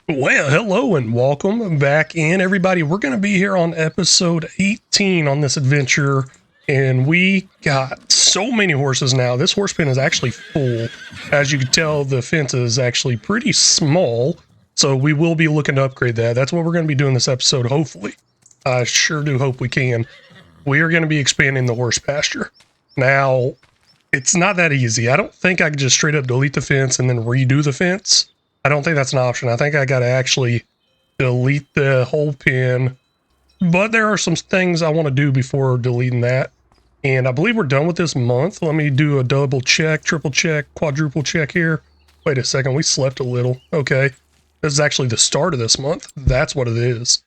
Well, hello and welcome back in, everybody. We're going to be here on episode 18 on this adventure, and we got so many horses now. This horse pen is actually full. As you can tell, the fence is actually pretty small, so we will be looking to upgrade that. That's what we're going to be doing this episode, hopefully. I sure do hope we can. We are going to be expanding the horse pasture. Now, it's not that easy. I don't think I can just straight up delete the fence and then redo the fence. I don't think that's an option. I think I got to actually delete the whole pen. But there are some things I want to do before deleting that. And I believe we're done with this month. Let me do a double check, triple check, quadruple check here. Wait a second, we slept a little. Okay. This is actually the start of this month. That's what it is.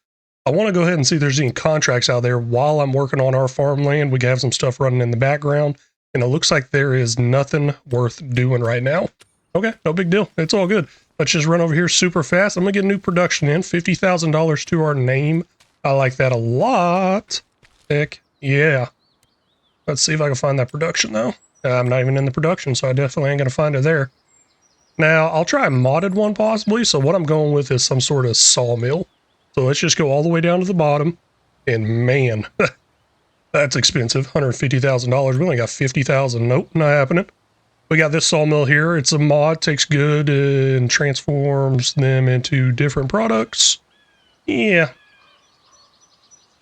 I want to go ahead and see if there's any contracts out there while I'm working on our farmland. We can have some stuff running in the background. And it looks like there is nothing worth doing right now. Okay, no big deal. It's all good. Let's just run over here super fast. I'm going to get new production in. $50,000 to our name. I like that a lot. Heck yeah. Let's see if I can find that production, though. I'm not even in the production, so I definitely ain't going to find it there. Now, I'll try a modded one possibly. So what I'm going with is some sort of sawmill. So let's just go all the way down to the bottom. And man, that's expensive. $150,000. We only got $50,000. Nope, not happening. We got this sawmill here. It's a mod, takes good and transforms them into different products. Yeah.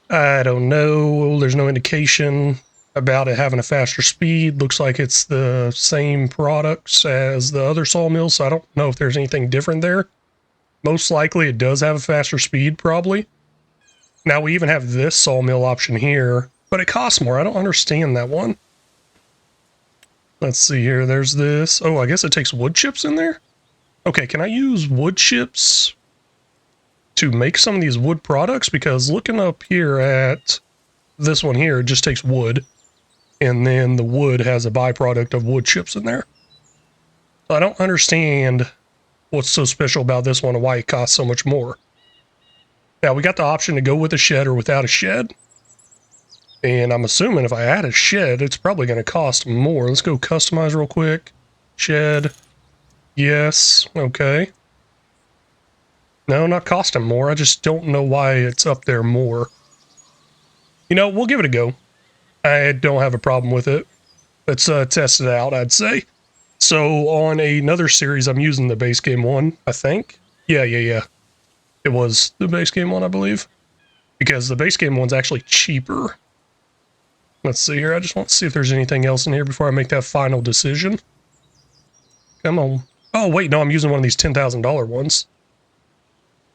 I don't know. There's no indication about it having a faster speed. Looks like it's the same products as the other sawmills, so I don't know if there's anything different there. Most likely it does have a faster speed, probably. Now we even have this sawmill option here, but it costs more. I don't understand that one. Let's see here. There's this. Oh, I guess it takes wood chips in there? Okay, can I use wood chips to make some of these wood products? Because looking up here at this one here, it just takes wood. And then the wood has a byproduct of wood chips in there. So I don't understand what's so special about this one and why it costs so much more. Now, we got the option to go with a shed or without a shed. And I'm assuming if I add a shed, it's probably going to cost more. Let's go customize real quick. Shed. Yes. Okay. No, not costing more. I just don't know why it's up there more. You know, we'll give it a go. I don't have a problem with it. Let's test it out, I'd say. So on another series, I'm using the base game one, I think. Yeah. It was the base game one, I believe. Because the base game one's actually cheaper. Let's see here. I just want to see if there's anything else in here before I make that final decision. Come on. Oh, wait. No, I'm using one of these $10,000 ones.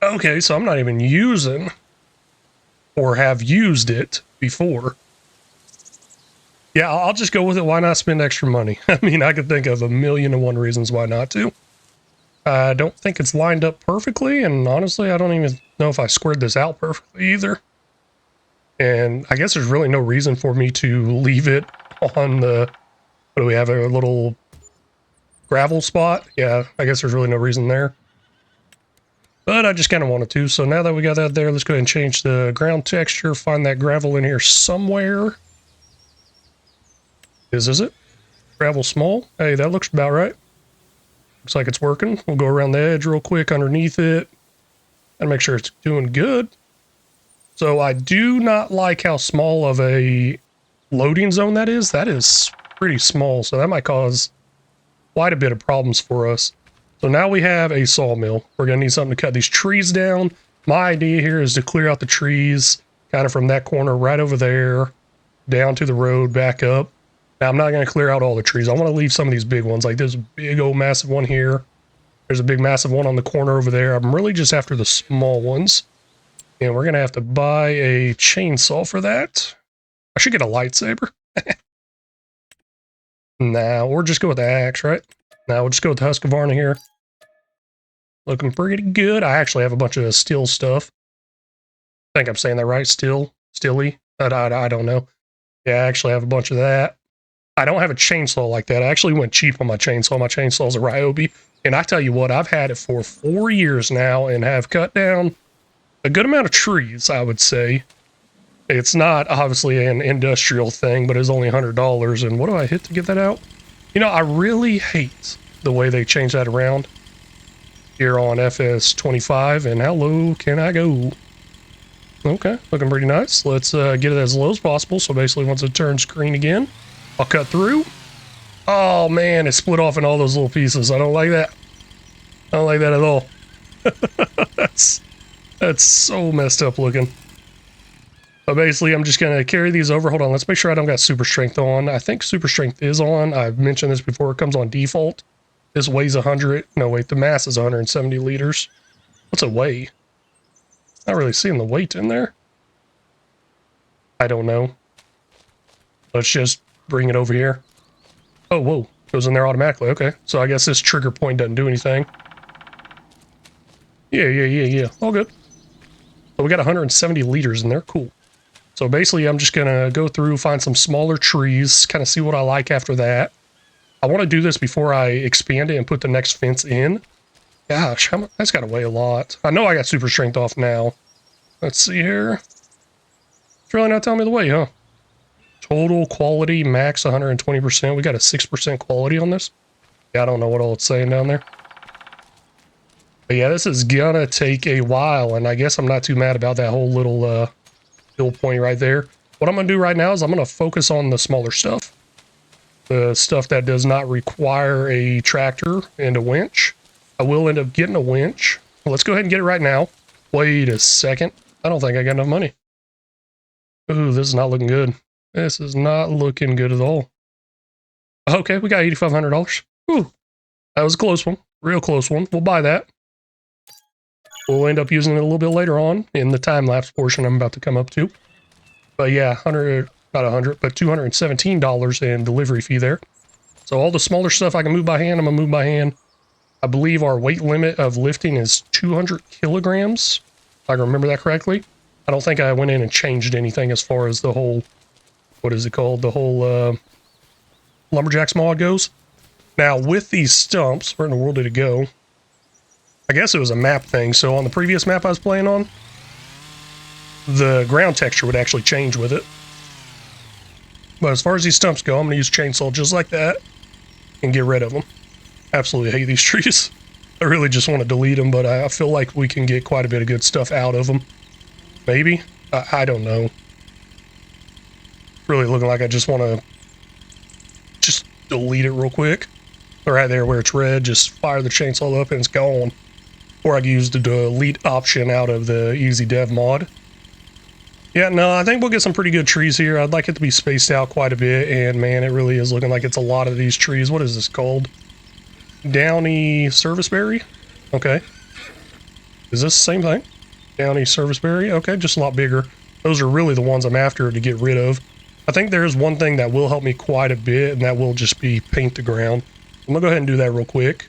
Okay, so I'm not even using or have used it before. Yeah, I'll just go with it. Why not spend extra money? I mean, I could think of 1,000,001 reasons why not to. I don't think it's lined up perfectly, and honestly, I don't even know if I squared this out perfectly either. And I guess there's really no reason for me to leave it on the, what do we have, a little gravel spot? Yeah, I guess there's really no reason there. But I just kind of wanted to. So now that we got that there, let's go ahead and change the ground texture, find that gravel in here somewhere. Is it? Gravel small? Hey, that looks about right. Looks like it's working. We'll go around the edge real quick underneath it and make sure it's doing good. So I do not like how small of a loading zone that is. That is pretty small, so that might cause quite a bit of problems for us. So now we have a sawmill. We're going to need something to cut these trees down. My idea here is to clear out the trees kind of from that corner right over there down to the road, back up. Now, I'm not going to clear out all the trees. I want to leave some of these big ones. Like there's a big old massive one here. There's a big massive one on the corner over there. I'm really just after the small ones. And we're going to have to buy a chainsaw for that. I should get a lightsaber. Nah, we'll just go with the axe, right? Now we'll just go with the Husqvarna here. Looking pretty good. I actually have a bunch of steel stuff. I think I'm saying that right. Stilly. I don't know. Yeah, I actually have a bunch of that. I don't have a chainsaw like that. I actually went cheap on my chainsaw. My chainsaw's a Ryobi. And I tell you what, I've had it for 4 years now and have cut down a good amount of trees, I would say. It's not obviously an industrial thing, but it's only $100. And what do I hit to get that out? You know, I really hate the way they change that around. here on FS25, and how low can I go? Okay, looking pretty nice. Let's get it as low as possible. So basically once it turns green again, I'll cut through. Oh man, it split off in all those little pieces. I don't like that. I don't like that at all. That's so messed up looking. But basically, I'm just going to carry these over. Hold on, let's make sure I don't got super strength on. I think super strength is on. I've mentioned this before. It comes on default. This weighs 100. No, wait, the mass is 170 liters. What's it weigh? Not really seeing the weight in there. I don't know. Let's just bring it over here. Oh, whoa. Goes in there automatically. Okay. So I guess this trigger point doesn't do anything. Yeah. All good. So we got 170 liters in there. Cool. So basically, I'm just going to go through, find some smaller trees, kind of see what I like after that. I want to do this before I expand it and put the next fence in. Gosh, that's got to weigh a lot. I know I got super strength off now. Let's see here. It's really not telling me the weight, huh? Total quality, max 120%. We got a 6% quality on this. Yeah, I don't know what all it's saying down there. But yeah, this is going to take a while, and I guess I'm not too mad about that whole little hill point right there. What I'm going to do right now is I'm going to focus on the smaller stuff. The stuff that does not require a tractor and a winch. I will end up getting a winch. Let's go ahead and get it right now. Wait a second. I don't think I got enough money. Ooh, this is not looking good. This is not looking good at all. Okay, we got $8,500. Ooh, that was a close one. Real close one. We'll buy that. We'll end up using it a little bit later on in the time-lapse portion I'm about to come up to. But yeah, not 100, but $217 in delivery fee there. So all the smaller stuff I can move by hand, I'm going to move by hand. I believe our weight limit of lifting is 200 kilograms, if I can remember that correctly. I don't think I went in and changed anything as far as the whole, what is it called? The whole Lumberjacks mod goes. Now, with these stumps, where in the world did it go? I guess it was a map thing. So on the previous map I was playing on, the ground texture would actually change with it. But as far as these stumps go, I'm going to use chainsaw just like that and get rid of them. Absolutely hate these trees. I really just want to delete them, but I feel like we can get quite a bit of good stuff out of them. Maybe? I don't know. Really looking like I just want to just delete it real quick. Right there where it's red, just fire the chainsaw up and it's gone. Or I can use the delete option out of the Easy Dev mod. Yeah, no, I think we'll get some pretty good trees here. I'd like it to be spaced out quite a bit, and man, it really is looking like it's a lot of these trees. What is this called? Downy serviceberry? Okay. Is this the same thing? Downy serviceberry? Okay, just a lot bigger. Those are really the ones I'm after to get rid of. I think there is one thing that will help me quite a bit, and that will just be paint the ground. I'm gonna go ahead and do that real quick.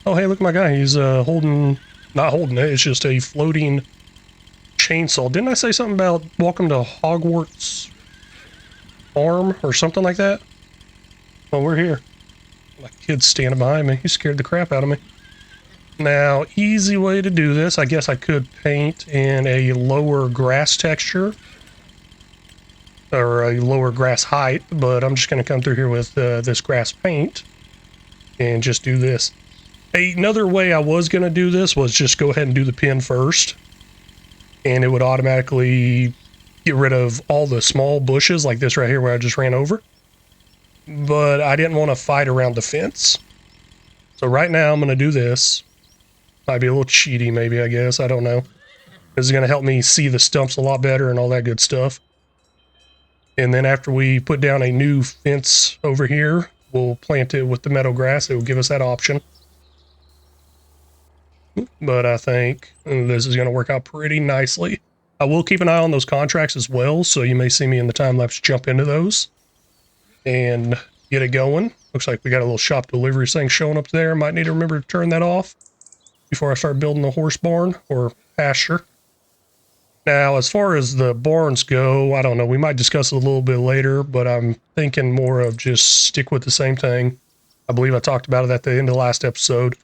Oh, hey, look at my guy. He's not holding it. It's just a floating chainsaw. Didn't I say something about welcome to Hogwarts Farm or something like that? Oh, we're here. My kid's standing behind me. He scared the crap out of me. Now, easy way to do this. I guess I could paint in a lower grass texture or a lower grass height, but I'm just going to come through here with this grass paint and just do this. Another way I was going to do this was just go ahead and do the pin first, and it would automatically get rid of all the small bushes like this right here where I just ran over. But I didn't want to fight around the fence. So right now I'm going to do this. Might be a little cheaty maybe, I guess. I don't know. This is going to help me see the stumps a lot better and all that good stuff. And then after we put down a new fence over here, we'll plant it with the meadow grass. It will give us that option. But I think this is going to work out pretty nicely. I will keep an eye on those contracts as well, so you may see me in the time-lapse jump into those and get it going. Looks like we got a little shop delivery thing showing up there. Might need to remember to turn that off before I start building the horse barn or pasture. Now, as far as the barns go, I don't know. We might discuss it a little bit later, but I'm thinking more of just stick with the same thing. I believe I talked about it at the end of the last episode.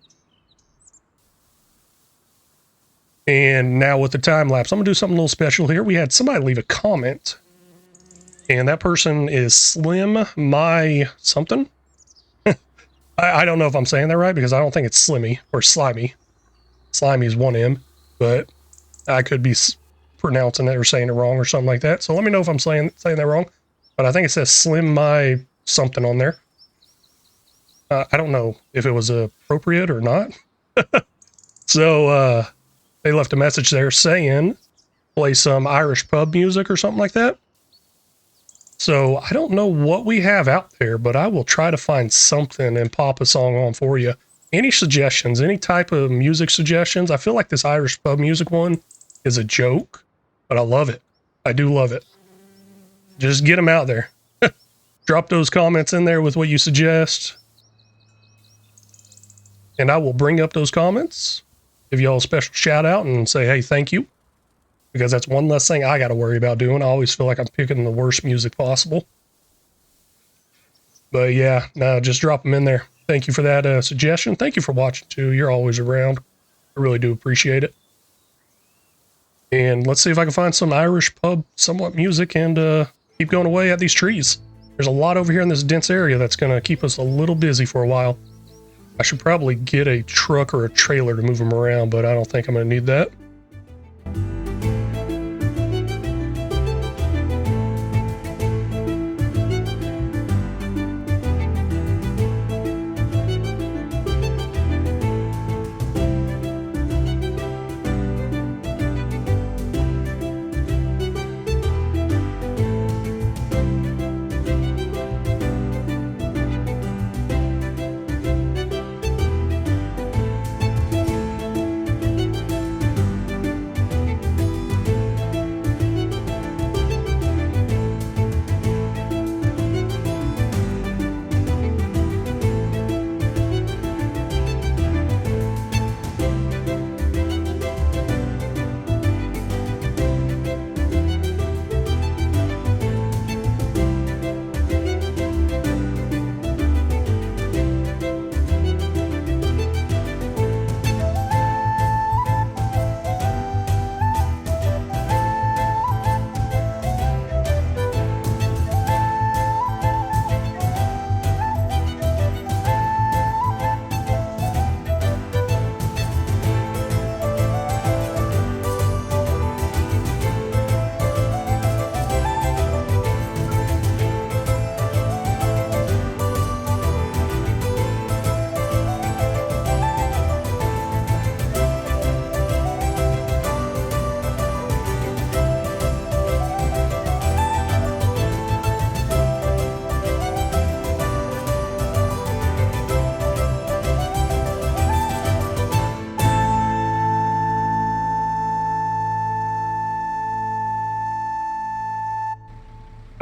And now with the time lapse, I'm going to do something a little special here. We had somebody leave a comment, and that person is Slim My something. I don't know if I'm saying that right because I don't think it's Slimmy or Slimy. slimy is one M, but I could be pronouncing it or saying it wrong or something like that. So let me know if I'm saying that wrong. But I think it says Slim My something on there. I don't know if it was appropriate or not. So they left a message there saying play some Irish pub music or something like that. So I don't know what we have out there, but I will try to find something and pop a song on for you. Any suggestions, any type of music suggestions? I feel like this Irish pub music one is a joke, but I love it. I do love it. Just get them out there. Drop those comments in there with what you suggest. And I will bring up those comments, give y'all a special shout out and say, hey, thank you. Because that's one less thing I got to worry about doing. I always feel like I'm picking the worst music possible. But yeah, no, just drop them in there. Thank you for that suggestion. Thank you for watching too. You're always around. I really do appreciate it. And let's see if I can find some Irish pub somewhat music and keep going away at these trees. There's a lot over here in this dense area that's going to keep us a little busy for a while. I should probably get a truck or a trailer to move them around, but I don't think I'm going to need that.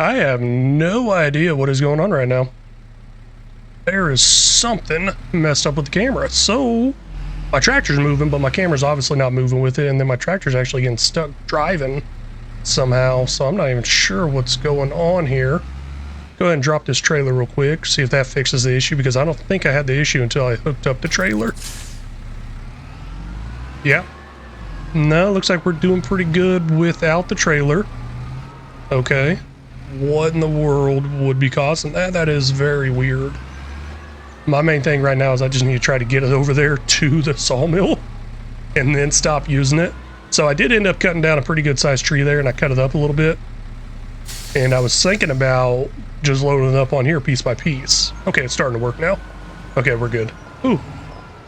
I have no idea what is going on right now. There is something messed up with the camera. So my tractor's moving, but my camera's obviously not moving with it, and then my tractor's actually getting stuck driving somehow, so I'm not even sure what's going on here. Go ahead and drop this trailer real quick, see if that fixes the issue, because I don't think I had the issue until I hooked up the trailer. Yeah. No, looks like we're doing pretty good without the trailer. Okay. What in the world would be causing that? That is very weird. My main thing right now is I just need to try to get it over there to the sawmill and then stop using it. So I did end up cutting down a pretty good sized tree there, and I cut it up a little bit. And I was thinking about just loading it up on here piece by piece. Okay, it's starting to work now. Okay, we're good. Ooh.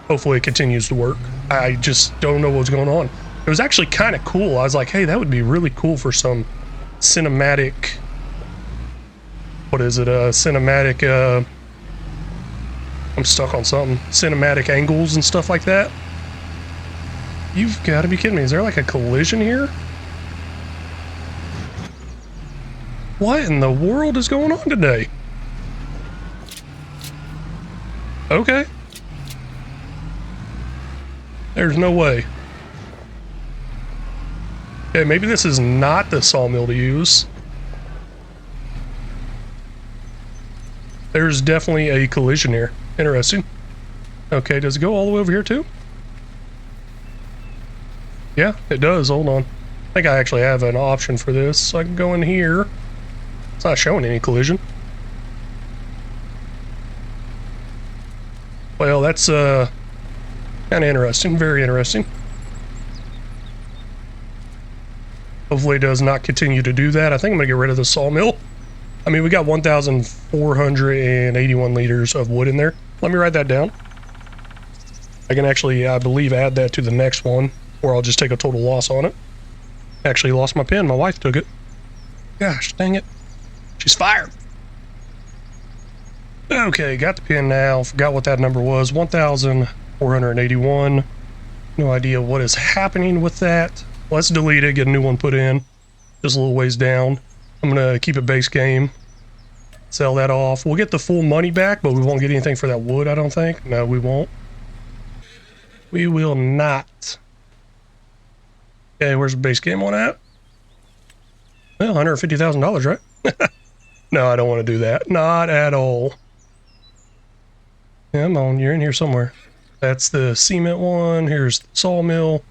Hopefully it continues to work. I just don't know what's going on. It was actually kind of cool. I was like, hey, that would be really cool for some cinematic... What is it? Cinematic... I'm stuck on something. Cinematic angles and stuff like that. You've got to be kidding me. Is there like a collision here? What in the world is going on today? Okay. There's no way. Okay, maybe this is not the sawmill to use. There's definitely a collision here. Interesting. Okay, does it go all the way over here too? Yeah, it does. Hold on. I think I actually have an option for this. So I can go in here. It's not showing any collision. Well, that's Kind of interesting, very interesting. Hopefully it does not continue to do that. I think I'm going to get rid of the sawmill. I mean, we got 1,481 liters of wood in there. Let me write that down. I can actually, I believe, add that to the next one, or I'll just take a total loss on it. Actually lost my pen. My wife took it. Gosh, dang it. She's fired. Okay, got the pen now. Forgot what that number was. 1,481. No idea what is happening with that. Let's delete it, get a new one put in. Just a little ways down. I'm going to keep it base game. Sell that off. We'll get the full money back, but we won't get anything for that wood, I don't think. No, we won't. We will not. Okay, where's the base game one at? Well, $150,000, right? No, I don't want to do that. Not at all. Come on, you're in here somewhere. That's the cement one. Here's the sawmill.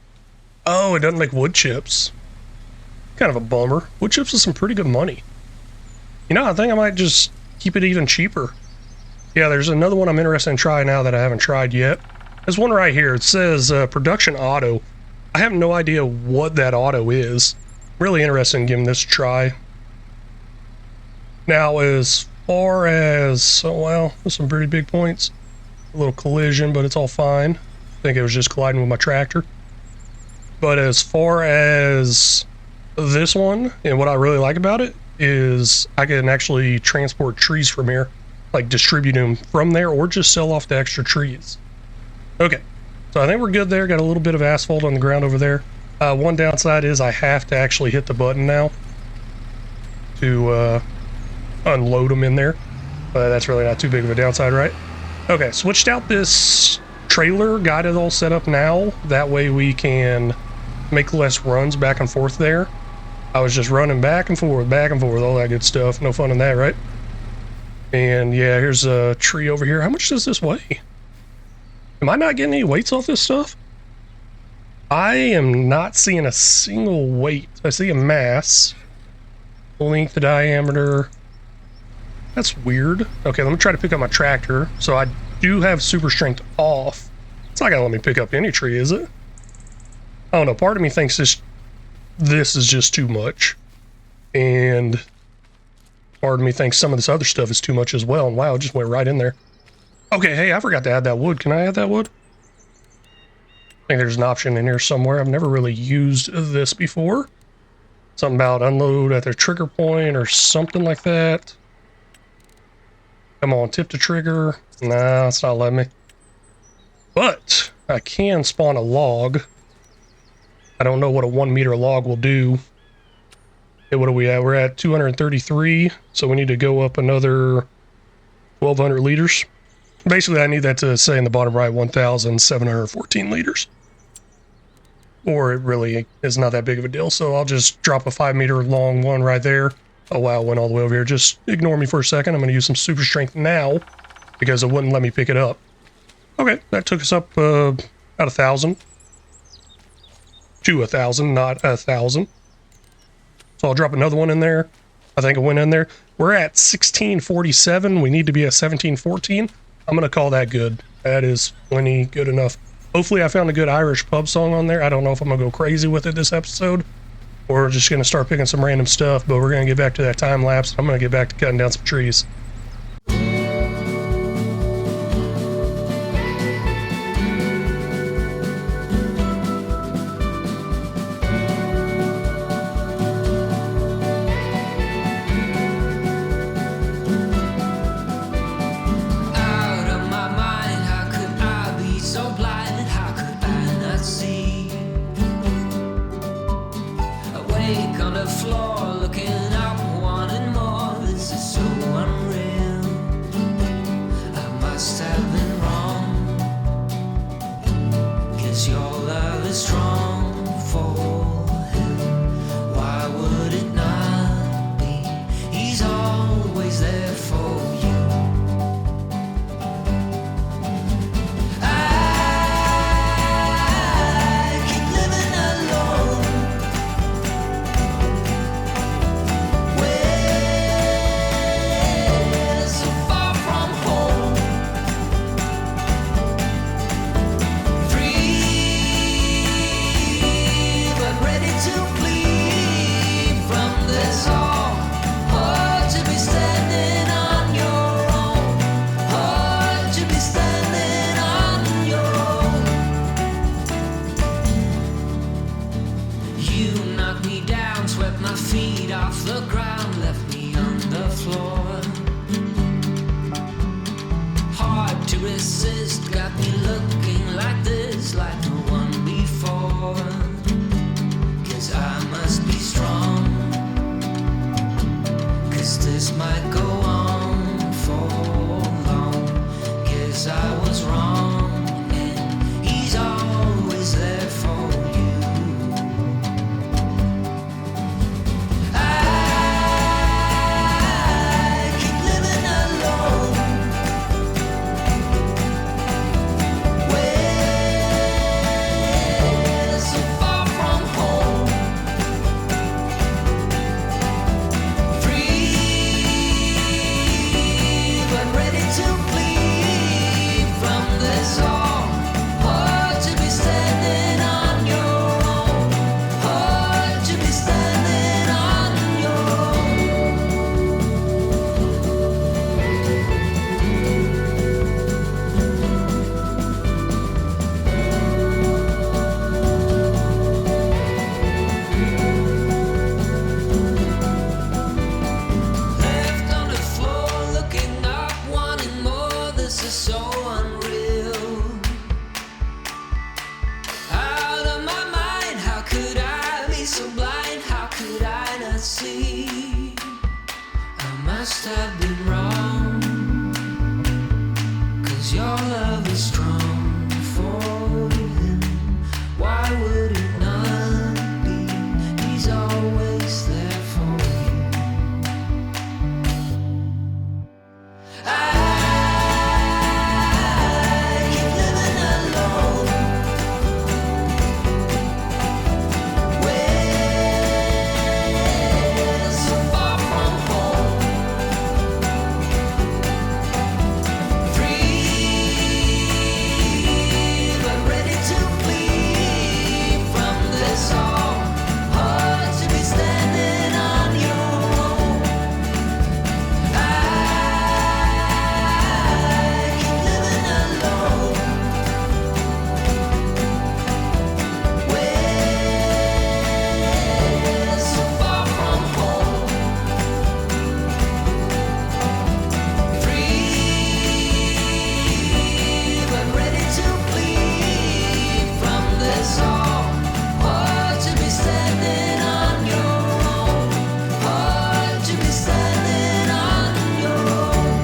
Oh, it doesn't make wood chips. Kind of a bummer. Wood chips is some pretty good money. You know, I think I might just keep it even cheaper. Yeah, there's another one I'm interested in trying now that I haven't tried yet. There's one right here. It says production auto. I have no idea what that auto is. Really interested in giving this a try. Now, as far as, oh well, there's some pretty big points. A little collision, but it's all fine. I think it was just colliding with my tractor. But as far as this one, and what I really like about it, is I can actually transport trees from here. Like distribute them from there, or just sell off the extra trees. Okay, so I think we're good there. Got a little bit of asphalt on the ground over there. One downside is I have to actually hit the button now to unload them in there. But that's really not too big of a downside, right? Okay, switched out this trailer, got it all set up now. That way we can make less runs back and forth there. I was just running back and forth, all that good stuff. No fun in that, right? And yeah, here's a tree over here. How much does this weigh? Am I not getting any weights off this stuff? I am not seeing a single weight. I see a mass. Length, diameter. That's weird. Okay, let me try to pick up my tractor. So I do have super strength off. It's not gonna let me pick up any tree, is it? I don't know. Part of me thinks this is just too much. And part of me thinks some of this other stuff is too much as well. And wow, it just went right in there. Okay, hey, I forgot to add that wood. Can I add that wood? I think there's an option in here somewhere. I've never really used this before. Something about unload at their trigger point or something like that. Come on, tip the trigger. Nah, it's not letting me. But I can spawn a log. I don't know what a 1 meter log will do. Okay, what are we at? We're at 233, so we need to go up another 1,200 liters. Basically, I need that to say in the bottom right, 1,714 liters. Or it really is not that big of a deal, so I'll just drop a 5 meter long one right there. Oh wow, it went all the way over here. Just ignore me for a second. I'm going to use some super strength now because it wouldn't let me pick it up. Okay, that took us up about 1,000. To 1,000, not 1,000. So I'll drop another one in there. I think it went in there. We're at 1647. We need to be at 1714. I'm going to call that good. That is plenty good enough. Hopefully I found a good Irish pub song on there. I don't know if I'm going to go crazy with it this episode, or just going to start picking some random stuff, but we're going to get back to that time lapse. I'm going to get back to cutting down some trees. You knocked me down, swept my feet off the ground, left me on the floor. Hard to resist, got me looking like this, like no one before. 'Cause I must be strong, 'cause this might go on for long. Guess I was wrong, and he's always there for you. I keep living alone, way so far from home. Free, but ready to flee from this all. Hard to be standing on your own. Hard to be standing on your own. Left on the floor, looking up, wanting more. This is so unreal. Out of my mind, how could I be so blind? How could I not see? I must have been wrong, 'cause your love is strong for him. Why would it not be? He's always there for you. I keep living alone, way so far from home. Free, but ready to flee from this all. Hard to be standing on your own. I keep living alone, way so far from home. Free, but ready to flee from this all. Hard to be standing on your own. Hard to be standing on your own.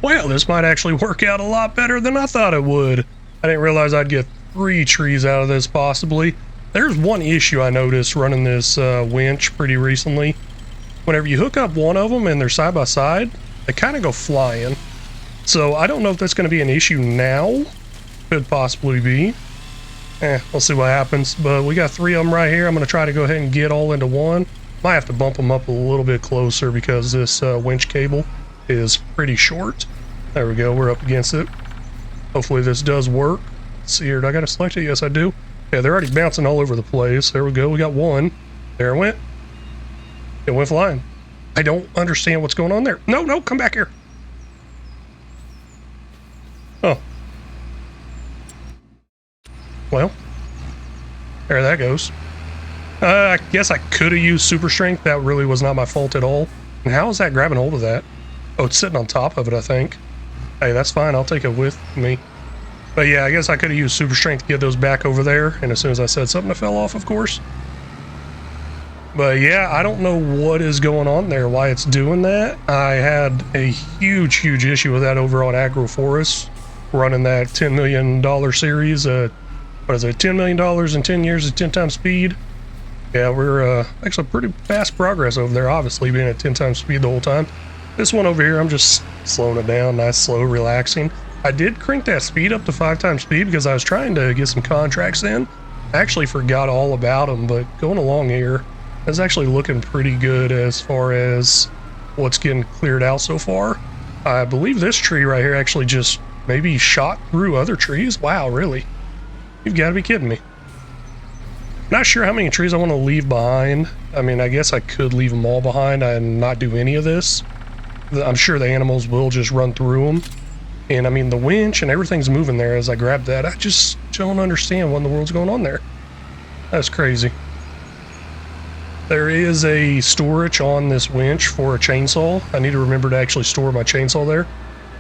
Well, this might actually work out a lot better than I thought it would. I didn't realize I'd get 3 trees out of this, possibly. There's one issue I noticed running this winch pretty recently. Whenever you hook up one of them and they're side by side, they kind of go flying. So I don't know if that's going to be an issue now. Could possibly be. We'll see what happens. But we got 3 of them right here. I'm going to try to go ahead and get all into one. Might have to bump them up a little bit closer because this winch cable is pretty short. There we go, we're up against it. Hopefully this does work. Let's see here, do I got to select it? Yes, I do. Yeah, they're already bouncing all over the place. There we go, we got one. There it went. It went flying. I don't understand what's going on there. No, no, come back here. Oh. Well, there that goes. I guess I could have used super strength. That really was not my fault at all. And how is that grabbing hold of that? Oh, it's sitting on top of it, I think. Hey, that's fine. I'll take it with me. But yeah, I guess I could have used super strength to get those back over there. And as soon as I said something, it fell off, of course. But yeah, I don't know what is going on there, why it's doing that. I had a huge, huge issue with that over on Agroforest, running that $10 million series. What is it, $10 million in 10 years at 10 times speed? Yeah, we're actually pretty fast progress over there, obviously, being at 10 times speed the whole time. This one over here, I'm just slowing it down, nice, slow, relaxing. I did crank that speed up to 5 times speed because I was trying to get some contracts in. I actually forgot all about them, but going along here, it's actually looking pretty good as far as what's getting cleared out so far. I believe this tree right here actually just maybe shot through other trees. Wow, really? You've got to be kidding me. Not sure how many trees I want to leave behind. I mean, I guess I could leave them all behind and not do any of this. I'm sure the animals will just run through them. And I mean, the winch and everything's moving there as I grab that. I just don't understand what in the world's going on there. That's crazy. There is a storage on this winch for a chainsaw. I need to remember to actually store my chainsaw there.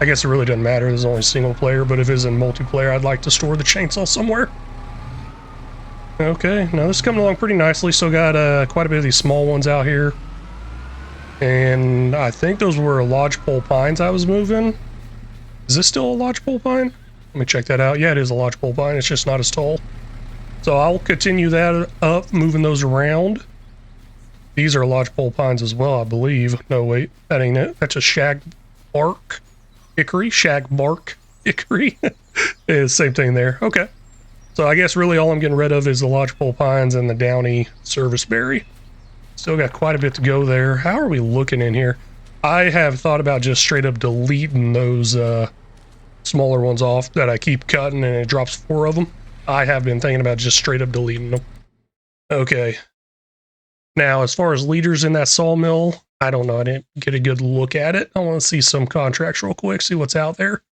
I guess it really doesn't matter. There's only single player, but if it's in multiplayer, I'd like to store the chainsaw somewhere. Okay, now this is coming along pretty nicely. Still got quite a bit of these small ones out here. And I think those were lodgepole pines I was moving. Is this still a lodgepole pine? Let me check that out. Yeah, it is a lodgepole pine. It's just not as tall. So I'll continue that up, moving those around. These are lodgepole pines as well, I believe. No, wait, that ain't it. That's a shag bark hickory. Shag bark hickory. Yeah, same thing there. Okay. So I guess really all I'm getting rid of is the lodgepole pines and the downy serviceberry. Still got quite a bit to go there. How are we looking in here? I have thought about just straight up deleting those smaller ones off that I keep cutting and it drops 4 of them. I have been thinking about just straight up deleting them. Okay. Now, as far as leaders in that sawmill, I don't know. I didn't get a good look at it. I want to see some contracts real quick, see what's out there.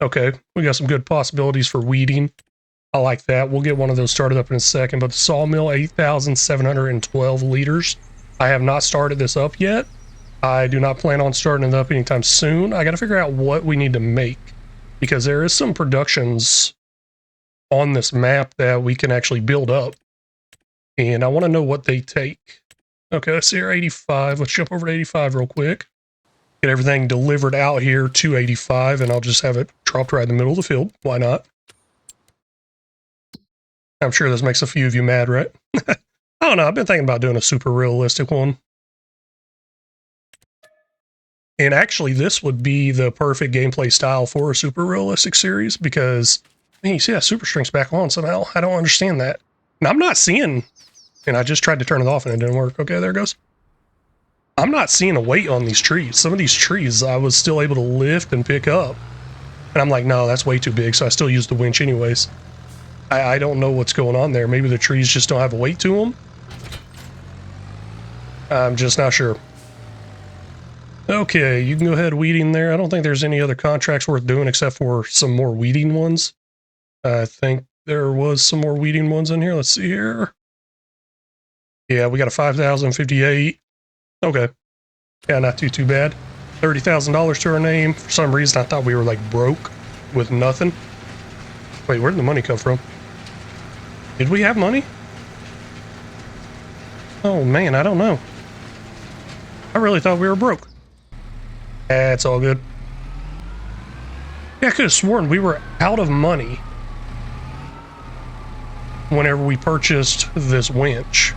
Okay, we got some good possibilities for weeding. I like that. We'll get one of those started up in a second, but the sawmill, 8,712 liters. I have not started this up yet. I do not plan on starting it up anytime soon. I got to figure out what we need to make because there is some productions on this map that we can actually build up. And I want to know what they take. Okay, let's see here, 85. Let's jump over to 85 real quick. Get everything delivered out here to 85, and I'll just have it dropped right in the middle of the field. Why not? I'm sure this makes a few of you mad, right? I don't know. I've been thinking about doing a super realistic one. And actually, this would be the perfect gameplay style for a super realistic series because, man, you see that super strength's back on somehow. I don't understand that. And I'm not seeing, and I just tried to turn it off and it didn't work. Okay, there it goes. I'm not seeing a weight on these trees. Some of these trees I was still able to lift and pick up. And I'm like, no, that's way too big. So I still use the winch anyways. I don't know what's going on there. Maybe the trees just don't have a weight to them. I'm just not sure. Okay, you can go ahead weeding there. I don't think there's any other contracts worth doing except for some more weeding ones. I think there was some more weeding ones in here. Let's see here. Yeah, we got a 5,058. Okay. Yeah, not too bad. $30,000 to our name. For some reason, I thought we were like broke with nothing. Wait, where did the money come from? Did we have money? Oh man, I don't know. I really thought we were broke. That's all good. Yeah, I could have sworn we were out of money whenever we purchased this winch.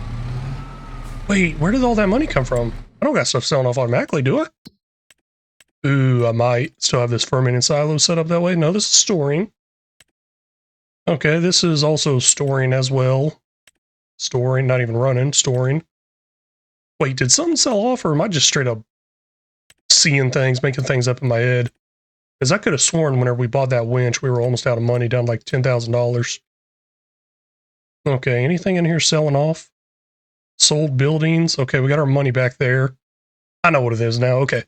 Wait, where did all that money come from? I don't got stuff selling off automatically, do I? Ooh, I might still have this fermenting silo set up that way. No, this is storing. Okay, this is also storing as well. Storing, not even running, storing. Wait, did something sell off or am I just straight up seeing things, making things up in my head? Because I could have sworn whenever we bought that winch, we were almost out of money, down like $10,000. Okay, anything in here selling off? Sold buildings. Okay, we got our money back there. I know what it is now. Okay.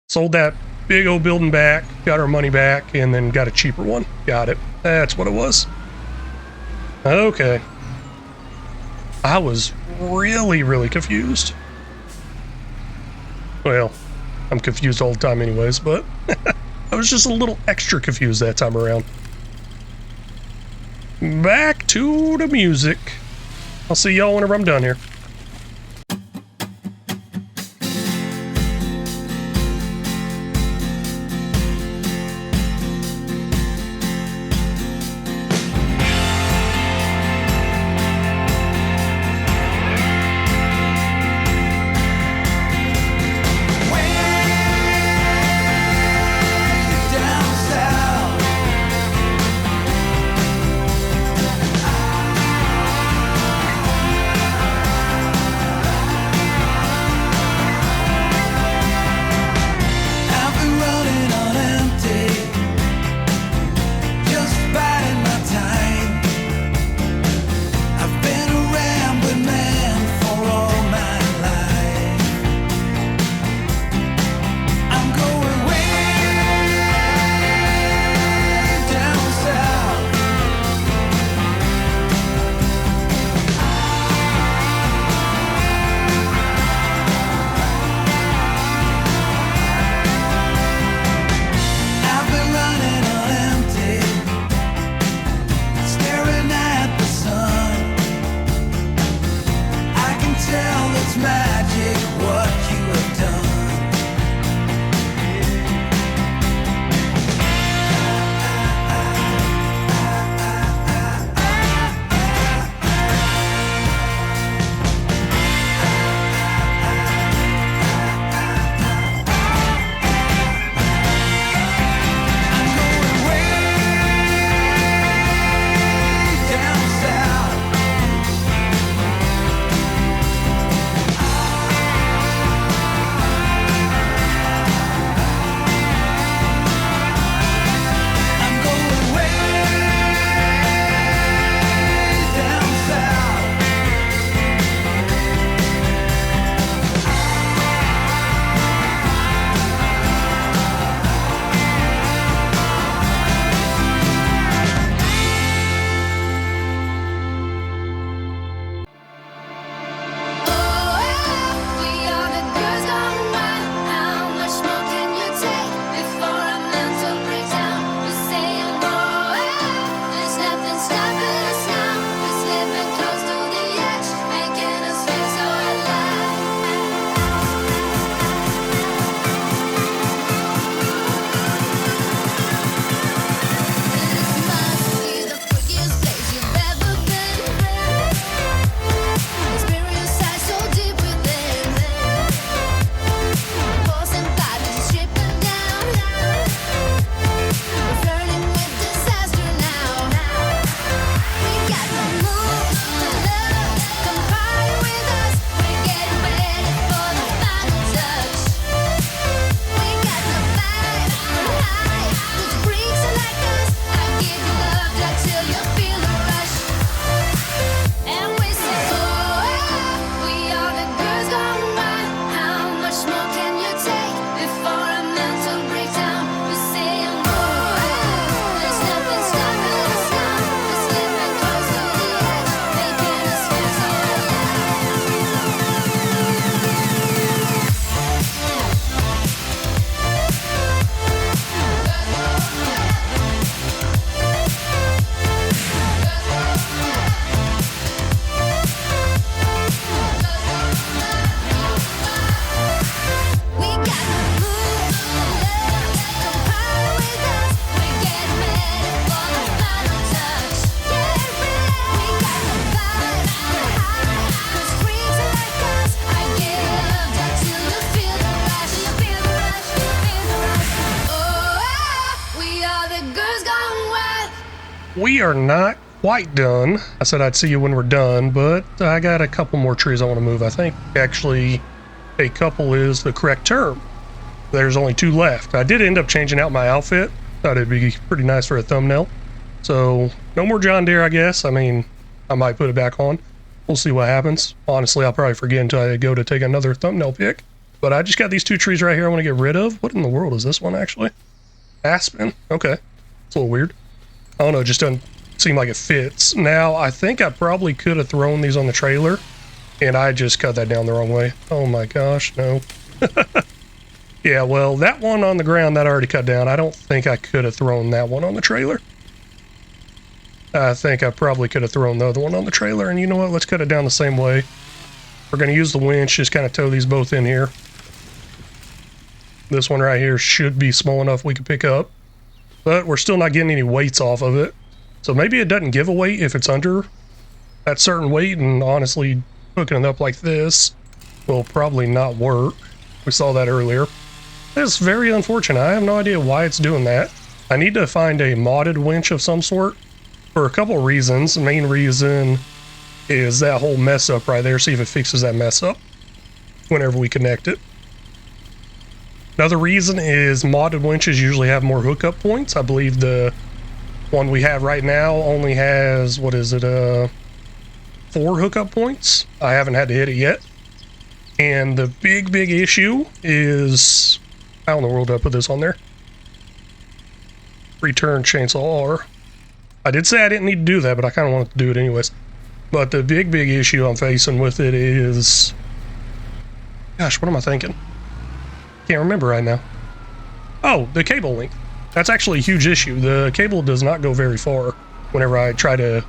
Sold that big old building back, got our money back, and then got a cheaper one. Got it. That's what it was. Okay. I was really confused. Well, I'm confused all the time anyways, but I was just a little extra confused that time around. Back to the music. I'll see y'all whenever I'm done here. we are not quite done. I said I'd see you when we're done, but I got a couple more trees I want to move. I think actually a couple is the correct term. There's only 2 left. I did end up changing out my outfit. Thought it'd be pretty nice for a thumbnail. So no more John Deere, I guess. I mean, I might put it back on. We'll see what happens. Honestly, I'll probably forget until I go to take another thumbnail pic. But I just got these 2 trees right here I want to get rid of. What in the world is this one, actually? Aspen. Okay. It's a little weird. I don't know, it just doesn't seem like it fits. Now, I think I probably could have thrown these on the trailer, and I just cut that down the wrong way. Oh my gosh, no. Yeah, well, that one on the ground, that I already cut down. I don't think I could have thrown that one on the trailer. I think I probably could have thrown the other one on the trailer, and you know what? Let's cut it down the same way. We're going to use the winch, just kind of tow these both in here. This one right here should be small enough we can pick up, but we're still not getting any weights off of it. So maybe it doesn't give a weight if it's under that certain weight, and honestly, hooking it up like this will probably not work. We saw that earlier. It's very unfortunate. I have no idea why it's doing that. I need to find a modded winch of some sort for a couple reasons. The main reason is that whole mess up right there. See if it fixes that mess up whenever we connect it. Another reason is modded winches usually have more hookup points. I believe the one we have right now only has, what is it, 4 hookup points. I haven't had to hit it yet. And the big issue is, how in the world do I put this on there? Return chainsaw R. I did say I didn't need to do that, but I kind of wanted to do it anyways. But the big issue I'm facing with it is, gosh, what am I thinking? Can't remember right now. Oh, the cable length. That's actually a huge issue. The cable does not go very far whenever I try to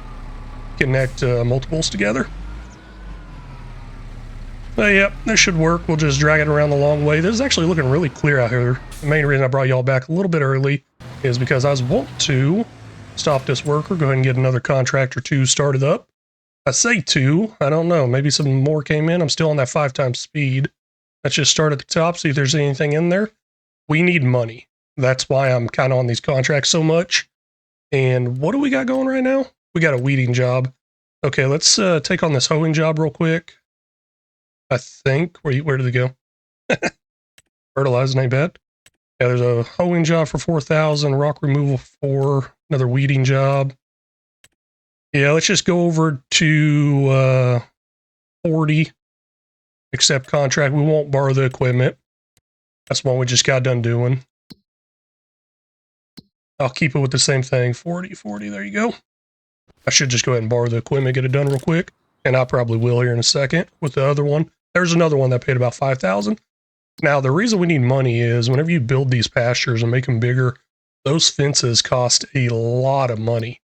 connect multiples together. But yeah, this should work. We'll just drag it around the long way. This is actually looking really clear out here. The main reason I brought y'all back a little bit early is because I was wanting to stop this worker, go ahead and get another contract or 2 started up. I say 2, I don't know, maybe some more came in. I'm still on that 5 times speed. Let's just start at the top, see if there's anything in there. We need money. That's why I'm kind of on these contracts so much. And what do we got going right now? We got a weeding job. Okay, let's take on this hoeing job real quick. I think, where did it go? Fertilizing ain't bad. Yeah, there's a hoeing job for 4,000, rock removal for another weeding job. Yeah, let's just go over to 40. Accept contract. We won't borrow the equipment. That's one we just got done doing. I'll keep it with the same thing. 40, there you go. I should just go ahead and borrow the equipment, get it done real quick. And I probably will here in a second with the other one. There's another one that paid about 5,000. Now, the reason we need money is whenever you build these pastures and make them bigger, those fences cost a lot of money.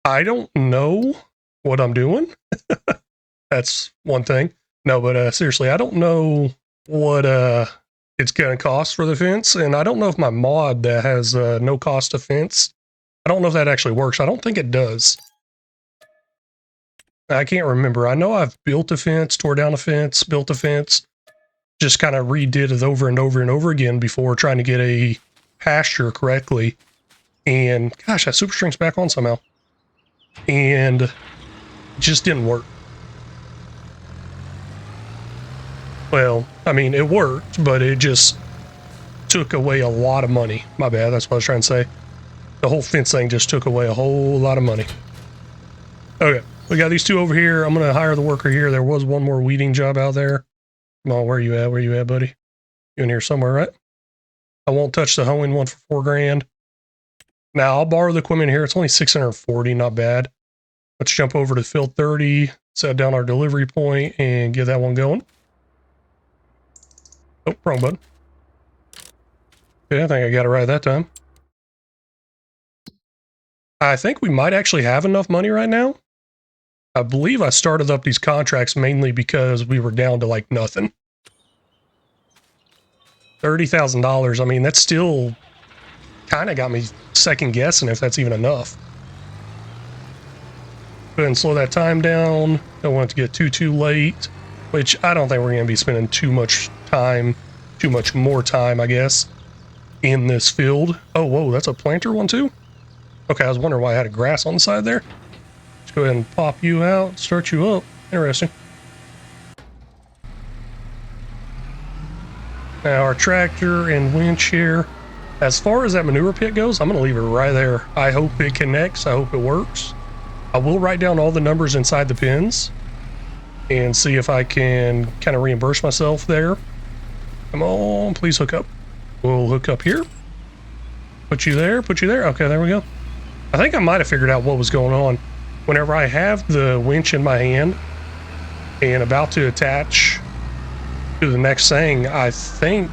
I don't know what I'm doing. That's one thing. No, but seriously, I don't know what it's going to cost for the fence. And I don't know if my mod that has no cost of fence, I don't know if that actually works. I don't think it does. I can't remember. I know I've built a fence, tore down a fence, built a fence, just kind of redid it over and over and over again before trying to get a pasture correctly. And gosh, that super string's back on somehow. And it just didn't work. Well, I mean, it worked, but it just took away a lot of money. My bad, that's what I was trying to say. The whole fence thing just took away a whole lot of money. Okay, we got these 2 over here. I'm going to hire the worker here. There was one more weeding job out there. Come on, where you at? Where you at, buddy? You in here somewhere, right? I won't touch the hoeing one for 4 grand. Now, I'll borrow the equipment here. It's only 640, not bad. Let's jump over to field 30, set down our delivery point, and get that one going. Oh, wrong button. Okay, I think I got it right that time. I think we might actually have enough money right now. I believe I started up these contracts mainly because we were down to like nothing. $30,000. I mean, that's still kind of got me second guessing if that's even enough. Go ahead and slow that time down. Don't want it to get too late, which I don't think we're going to be spending too much more time, I guess, in this field. Oh, whoa, that's a planter one too? Okay, I was wondering why I had a grass on the side there. Let's go ahead and pop you out, start you up. Interesting. Now our tractor and winch here. As far as that manure pit goes, I'm going to leave it right there. I hope it connects. I hope it works. I will write down all the numbers inside the pins and see if I can kind of reimburse myself there. Come on, please hook up. We'll hook up here. Put you there, put you there. Okay, there we go. I think I might have figured out what was going on. Whenever I have the winch in my hand and about to attach to the next thing, I think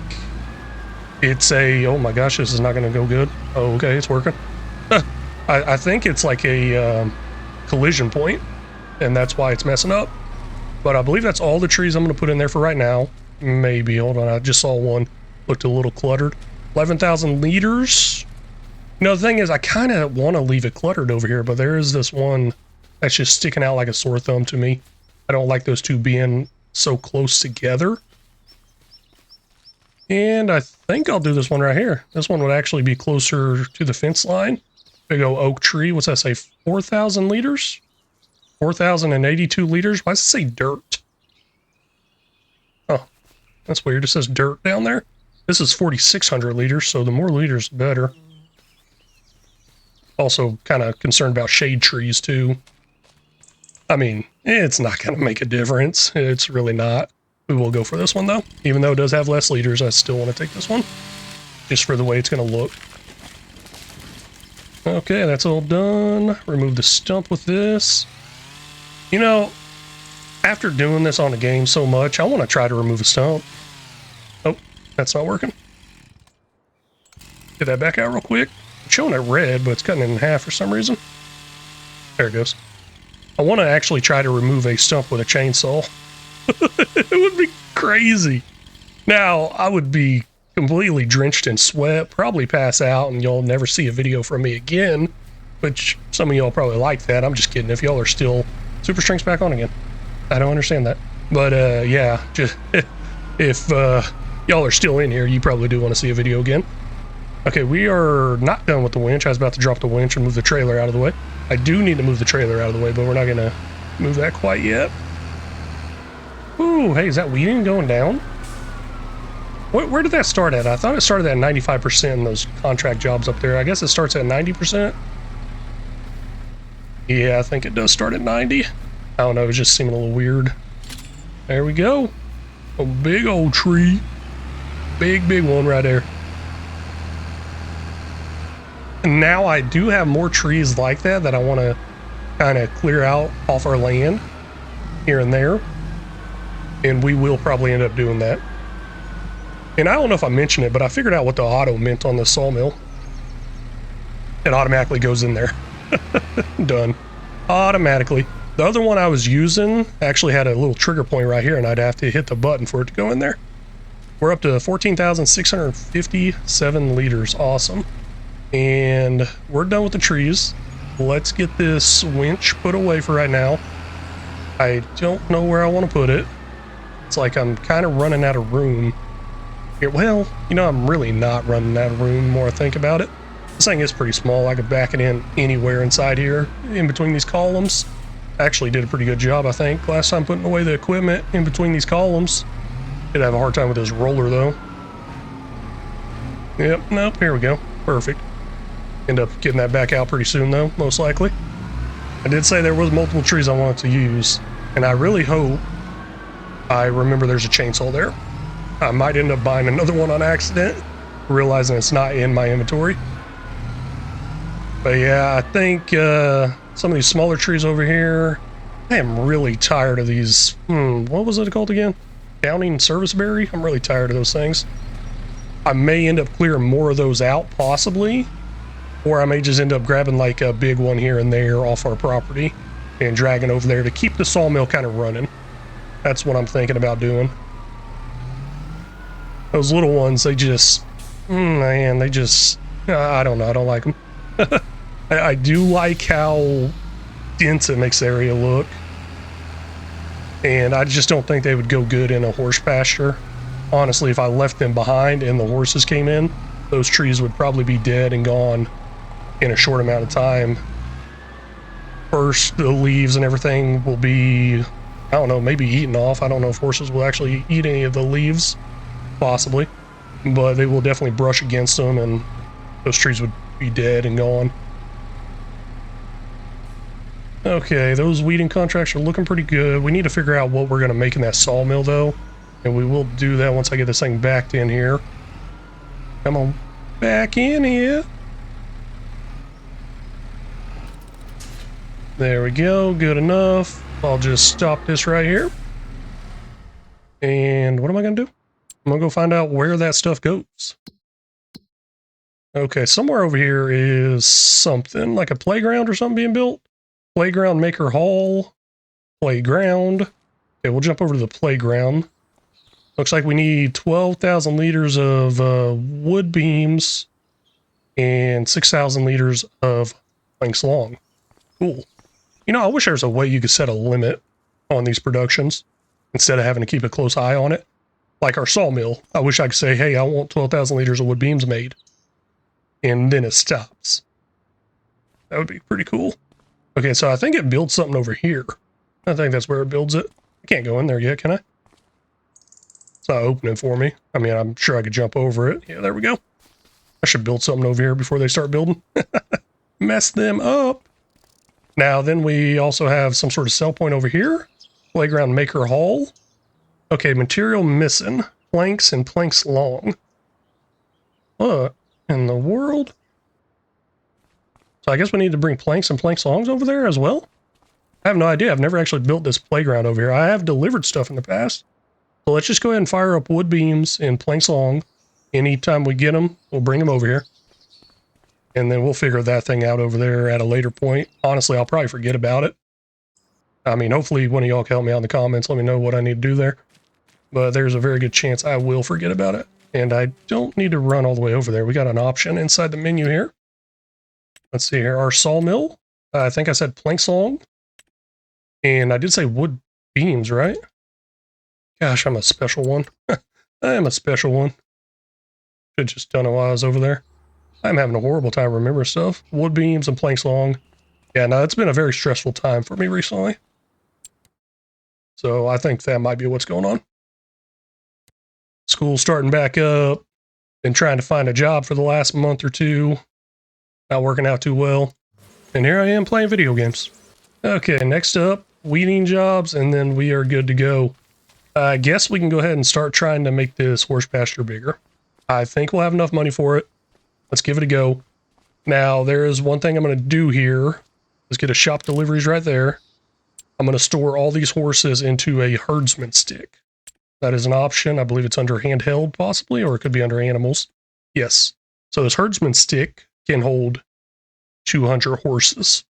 it's a, oh my gosh, this is not going to go good. Oh, okay, it's working. I think it's like a collision point, and that's why it's messing up. But I believe that's all the trees I'm going to put in there for right now. Maybe, hold on, I just saw one. Looked a little cluttered. 11,000 liters. You know, the thing is, I kind of want to leave it cluttered over here, but there is this one that's just sticking out like a sore thumb to me. I don't like those two being so close together. And I think I'll do this one right here. This one would actually be closer to the fence line. Big old oak tree. What's that say? 4,000 liters? 4,082 liters? Why does it say dirt? Oh, that's weird. It says dirt down there. This is 4,600 liters, so the more liters, the better. Also kind of concerned about shade trees, too. I mean, it's not going to make a difference. It's really not. We will go for this one, though. Even though it does have less liters, I still want to take this one. Just for the way it's going to look. Okay, that's all done. Remove the stump with this. You know, after doing this on the game so much, I want to try to remove a stump. Oh, that's not working. Get that back out real quick. I'm showing it red, but it's cutting it in half for some reason. There it goes. I want to actually try to remove a stump with a chainsaw. It would be crazy. Now, I would be completely drenched in sweat, probably pass out, and y'all never see a video from me again, which some of y'all probably like that. I'm just kidding. If y'all are still... Super strength's back on again. I don't understand that. But, yeah, just if y'all are still in here, you probably do want to see a video again. Okay, we are not done with the winch. I was about to drop the winch and move the trailer out of the way. I do need to move the trailer out of the way, but we're not going to move that quite yet. Ooh, hey, is that weeding going down? Where did that start at? I thought it started at 95% in those contract jobs up there. I guess it starts at 90%. Yeah, I think it does start at 90. I don't know, it was just seeming a little weird. There we go. A big old tree. Big, big one right there. And now I do have more trees like that I want to kind of clear out off our land here and there. And we will probably end up doing that. And I don't know if I mentioned it, but I figured out what the auto meant on the sawmill. It automatically goes in there. Done. Automatically. The other one I was using actually had a little trigger point right here, and I'd have to hit the button for it to go in there. We're up to 14,657 liters. Awesome. And we're done with the trees. Let's get this winch put away for right now. I don't know where I want to put it. It's like I'm kind of running out of room here. Well, you know, I'm really not running out of room the more I think about it. This thing is pretty small. I could back it in anywhere inside here, in between these columns. Actually did a pretty good job, I think, last time putting away the equipment in between these columns. Did have a hard time with this roller, though. Yep, nope, here we go. Perfect. End up getting that back out pretty soon, though, most likely. I did say there was multiple trees I wanted to use, and I really hope I remember there's a chainsaw there. I might end up buying another one on accident, realizing it's not in my inventory. But yeah, I think some of these smaller trees over here, I am really tired of these, what was it called again? Downing serviceberry? I'm really tired of those things. I may end up clearing more of those out, possibly, or I may just end up grabbing like a big one here and there off our property and dragging over there to keep the sawmill kind of running. That's what I'm thinking about doing. Those little ones, they just, man, they just, I don't know, I don't like them. I do like how dense it makes the area look. And I just don't think they would go good in a horse pasture. Honestly, if I left them behind and the horses came in, those trees would probably be dead and gone in a short amount of time. First, the leaves and everything will be, I don't know, maybe eaten off. I don't know if horses will actually eat any of the leaves, possibly, but they will definitely brush against them and those trees would be dead and gone. Okay, those weeding contracts are looking pretty good. We need to figure out what we're going to make in that sawmill, though, and we will do that once I get this thing backed in here. Come on, back in here. There we go, good enough. I'll just stop this right here. And what am I going to do? I'm going to go find out where that stuff goes. Okay, somewhere over here is something like a playground or something being built. Playground Maker Hall. Playground. Okay, we'll jump over to the playground. Looks like we need 12,000 liters of wood beams and 6,000 liters of planks long. Cool. You know, I wish there was a way you could set a limit on these productions instead of having to keep a close eye on it. Like our sawmill. I wish I could say, hey, I want 12,000 liters of wood beams made. And then it stops. That would be pretty cool. Okay, so I think it builds something over here. I think that's where it builds it. I can't go in there yet, can I? It's not opening for me. I mean, I'm sure I could jump over it. Yeah, there we go. I should build something over here before they start building. Mess them up. Now, then we also have some sort of sell point over here. Playground Maker Hall. Okay, material missing. Planks and planks long. What in the world? So I guess we need to bring planks and planks longs over there as well? I have no idea. I've never actually built this playground over here. I have delivered stuff in the past. So let's just go ahead and fire up wood beams and planks long. Anytime we get them, we'll bring them over here. And then we'll figure that thing out over there at a later point. Honestly, I'll probably forget about it. I mean, hopefully one of y'all can help me out in the comments. Let me know what I need to do there. But there's a very good chance I will forget about it. And I don't need to run all the way over there. We got an option inside the menu here. Let's see here. Our sawmill. I think I said planks long. And I did say wood beams, right? Gosh, I'm a special one. I am a special one. Should just done it while I was over there. I'm having a horrible time remembering stuff. Wood beams and planks long. Yeah, no, it's been a very stressful time for me recently. So I think that might be what's going on. School's starting back up. Been trying to find a job for the last month or two. Not working out too well. And here I am playing video games. Okay, next up, weeding jobs, and then we are good to go. I guess we can go ahead and start trying to make this horse pasture bigger. I think we'll have enough money for it. Let's give it a go. Now, there is one thing I'm going to do here. Let's get a shop deliveries right there. I'm going to store all these horses into a herdsman stick. That is an option. I believe it's under handheld, possibly, or it could be under animals. Yes. So this herdsman stick can hold 200 horses.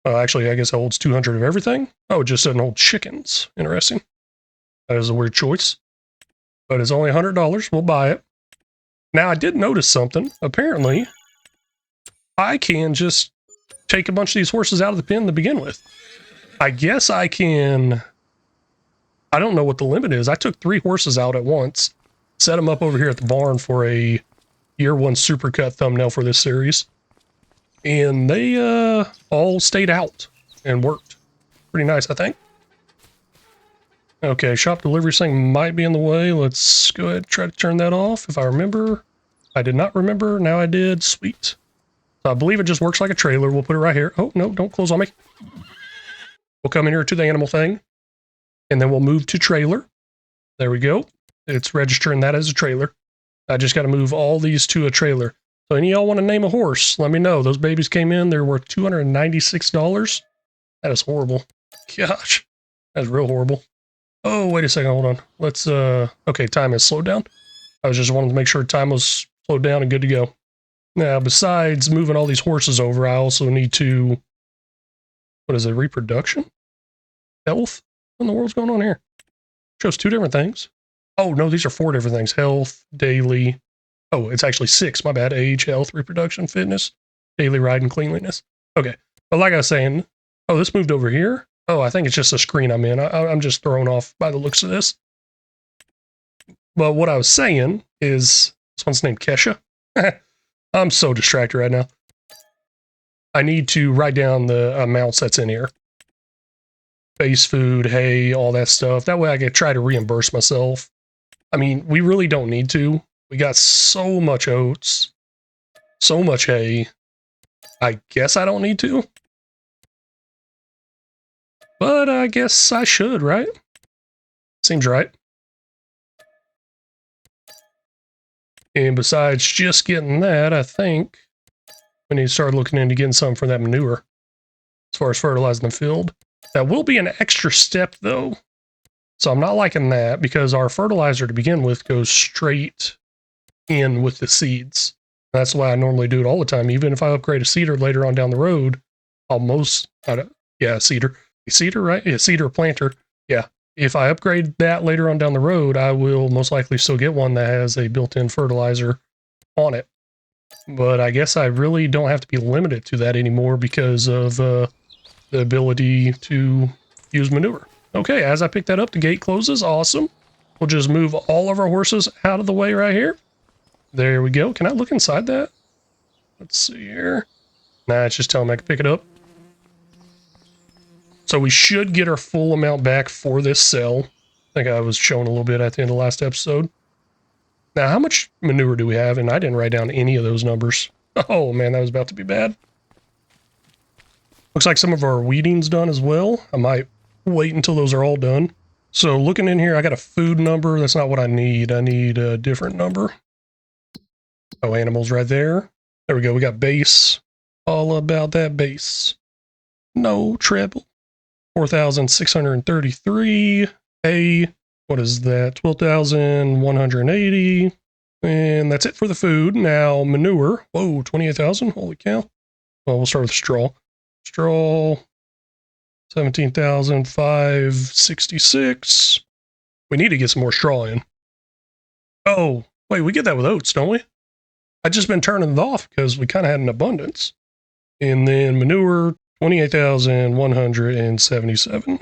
Actually, I guess it holds 200 of everything. Oh, it just doesn't hold chickens. Interesting. That is a weird choice. But it's only $100. We'll buy it. Now, I did notice something. Apparently, I can just take a bunch of these horses out of the pen to begin with. I guess I can... I don't know what the limit is. I took 3 horses out at once, set them up over here at the barn for a year 1 supercut thumbnail for this series. And they all stayed out and worked. Pretty nice, I think. Okay, shop delivery thing might be in the way. Let's go ahead and try to turn that off. If I remember. I did not remember. Now I did. Sweet. So I believe it just works like a trailer. We'll put it right here. Oh, no, don't close on me. We'll come in here to the animal thing. And then we'll move to trailer. There we go. It's registering that as a trailer. I just got to move all these to a trailer. So any of y'all want to name a horse, let me know. Those babies came in. They're worth $296. That is horrible. Gosh, that's real horrible. Oh, wait a second. Hold on. Let's, okay, time has slowed down. I was just wanting to make sure time was slowed down and good to go. Now, besides moving all these horses over, I also need to, what is it, reproduction? Health? What in the world's going on here? Shows 2 different things. Oh, no, these are 4 different things. Health, daily. Oh, it's actually 6. My bad. Age, health, reproduction, fitness, daily ride, and cleanliness. Okay. But like I was saying, oh, this moved over here. Oh, I think it's just a screen I'm in. I'm just thrown off by the looks of this. But what I was saying is, this one's named Kesha. I'm so distracted right now. I need to write down the amounts that's in here. Base food, hay, all that stuff. That way I can try to reimburse myself. I mean, we really don't need to. We got so much oats, so much hay. I guess I don't need to. But I guess I should, right? Seems right. And besides just getting that, I think we need to start looking into getting some for that manure as far as fertilizing the field. That will be an extra step though. So I'm not liking that because our fertilizer to begin with goes straight in with the seeds. That's why I normally do it all the time. Even if I upgrade a seeder later on down the road, seeder. Seeder, right? Yeah, seeder planter. Yeah. If I upgrade that later on down the road, I will most likely still get one that has a built-in fertilizer on it. But I guess I really don't have to be limited to that anymore because of the ability to use manure. Okay, as I pick that up, the gate closes. Awesome. We'll just move all of our horses out of the way right here. There we go. Can I look inside that? Let's see here. Nah, it's just telling me I can pick it up. So we should get our full amount back for this sell. I think I was showing a little bit at the end of the last episode. Now, how much manure do we have? And I didn't write down any of those numbers. Oh man, that was about to be bad. Looks like some of our weeding's done as well. I might wait until those are all done. So looking in here, I got a food number. That's not what I need. I need a different number. Oh, animals right there. There we go. We got base. All about that base. No treble. 4,633. A, what is that? 12,180. And that's it for the food. Now, manure. Whoa, 28,000. Holy cow. Well, we'll start with straw. Straw. 17,566. We need to get some more straw in. Oh, wait, we get that with oats, don't we? I've just been turning it off because we kind of had an abundance. And then manure, 28,177.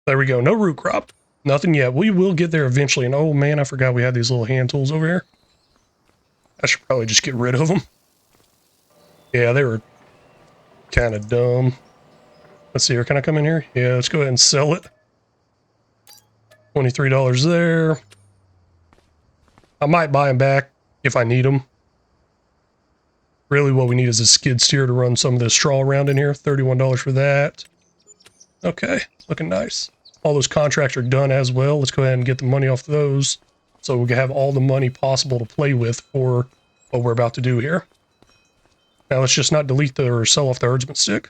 There we go. No root crop. Nothing yet. We will get there eventually. And oh man, I forgot we had these little hand tools over here. I should probably just get rid of them. Yeah, they were kind of dumb. Let's see here. Can I come in here? Yeah, let's go ahead and sell it. $23 there. I might buy them back if I need them. Really what we need is a skid steer to run some of the straw around in here. $31 for that. Okay, looking nice. All those contracts are done as well. Let's go ahead and get the money off those so we can have all the money possible to play with for what we're about to do here. Now let's just not delete or sell off the herdsman stick.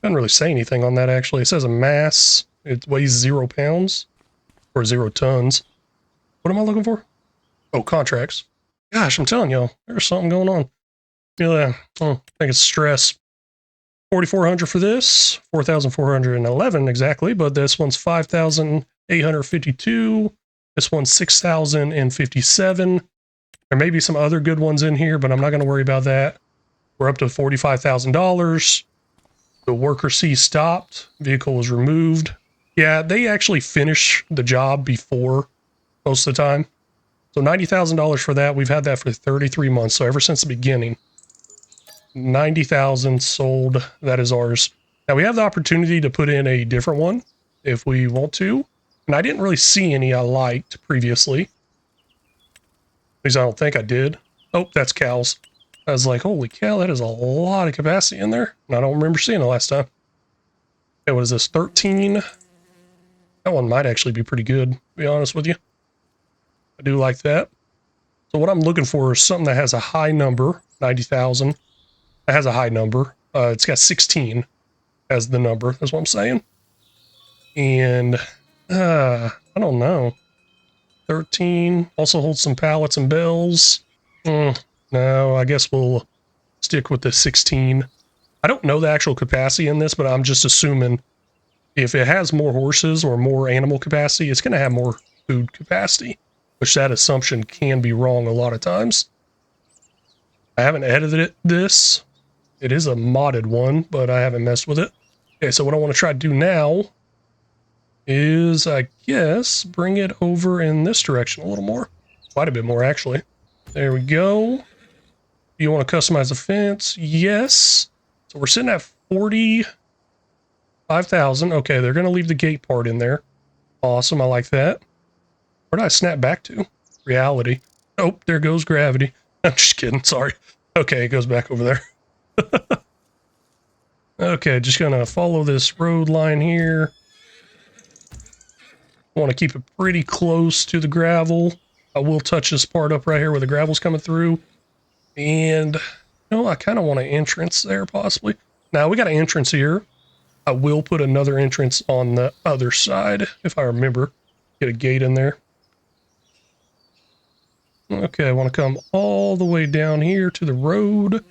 Doesn't really say anything on that actually. It says a mass. It weighs 0 pounds or 0 tons. What am I looking for? Oh, contracts. Gosh, I'm telling y'all, there's something going on. Yeah, I think it's stress. 4,400 for this, 4,411 exactly, but this one's 5,852. This one's 6,057. There may be some other good ones in here, but I'm not going to worry about that. We're up to $45,000. The worker C stopped. Vehicle was removed. Yeah, they actually finish the job before most of the time. So $90,000 for that. We've had that for 33 months. So ever since the beginning, 90,000 sold. That is ours. Now we have the opportunity to put in a different one if we want to. And I didn't really see any I liked previously. At least I don't think I did. Oh, that's cows. I was like, holy cow, that is a lot of capacity in there. And I don't remember seeing it last time. Okay, what is this? 13. That one might actually be pretty good, to be honest with you. I do like that. So what I'm looking for is something that has a high number, 90,000. That has a high number. It's got 16 as the number. That's what I'm saying. And I don't know. 13 also holds some pallets and bells. No, I guess we'll stick with the 16. I don't know the actual capacity in this, but I'm just assuming if it has more horses or more animal capacity, it's going to have more food capacity, which that assumption can be wrong a lot of times. I haven't edited this. It is a modded one, but I haven't messed with it. Okay, so what I want to try to do now is, I guess, bring it over in this direction a little more. Quite a bit more, actually. There we go. Do you want to customize the fence? Yes. So we're sitting at 45,000. Okay, they're going to leave the gate part in there. Awesome, I like that. Where did I snap back to? Reality. Oh, there goes gravity. I'm just kidding, sorry. Okay, it goes back over there. Okay, just gonna follow this road line here. Want to keep it pretty close to the gravel. I will touch this part up right here where the gravel's coming through. And, you know, I kind of want an entrance there, possibly. Now, we got an entrance here. I will put another entrance on the other side, if I remember. Get a gate in there. Okay, I want to come all the way down here to the road.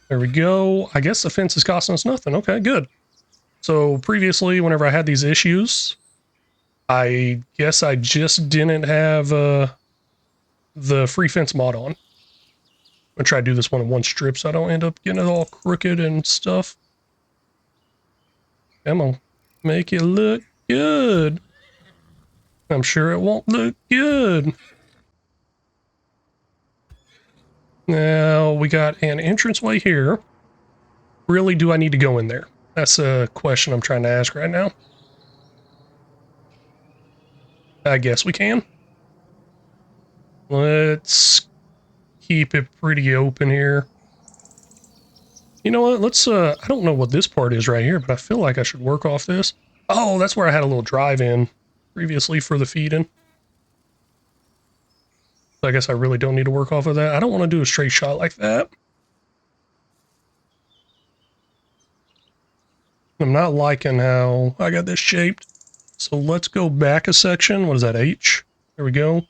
There we go. I guess the fence is costing us nothing. Okay, good. So previously, whenever I had these issues, I guess I just didn't have the free fence mod on. I'm gonna try to do this one in one strip so I don't end up getting it all crooked and stuff. Come on, make it look good. I'm sure it won't look good. Now we got an entranceway here. Really, do I need to go in there? That's a question I'm trying to ask right now. I guess we can. Let's keep it pretty open here. You know what? Let's, I don't know what this part is right here, but I feel like I should work off this. Oh, that's where I had a little drive-in previously for the feed-in. So I guess I really don't need to work off of that. I don't want to do a straight shot like that. I'm not liking how I got this shaped. So let's go back a section. What is that, H? There we go.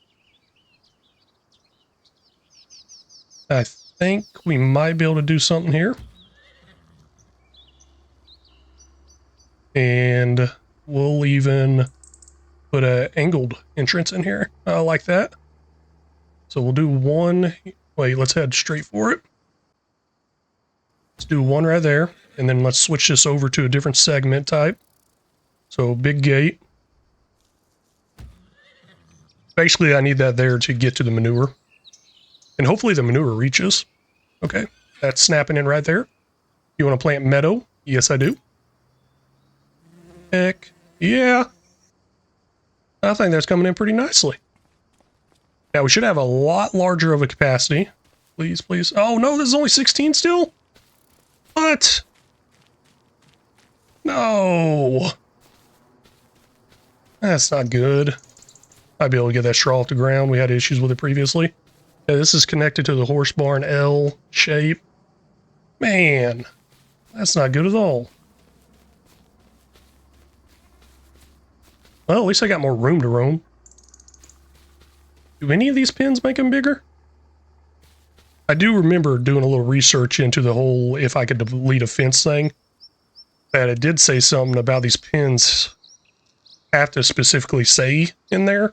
I think we might be able to do something here. And we'll even put an angled entrance in here. I like that. So we'll do one. Wait, let's head straight for it. Let's do one right there. And then let's switch this over to a different segment type. So big gate. Basically, I need that there to get to the manure. And hopefully the manure reaches. Okay, that's snapping in right there. You want to plant meadow? Yes, I do. Heck, yeah. I think that's coming in pretty nicely. Now, we should have a lot larger of a capacity. Please, please. Oh, no, this is only 16 still? What? No. That's not good. I'd be able to get that straw off the ground. We had issues with it previously. Yeah, this is connected to the horse barn L shape. Man, that's not good at all. Well, at least I got more room to roam. Do any of these pins make them bigger? I do remember doing a little research into the whole if I could delete a fence thing. That it did say something about these pins have to specifically say in there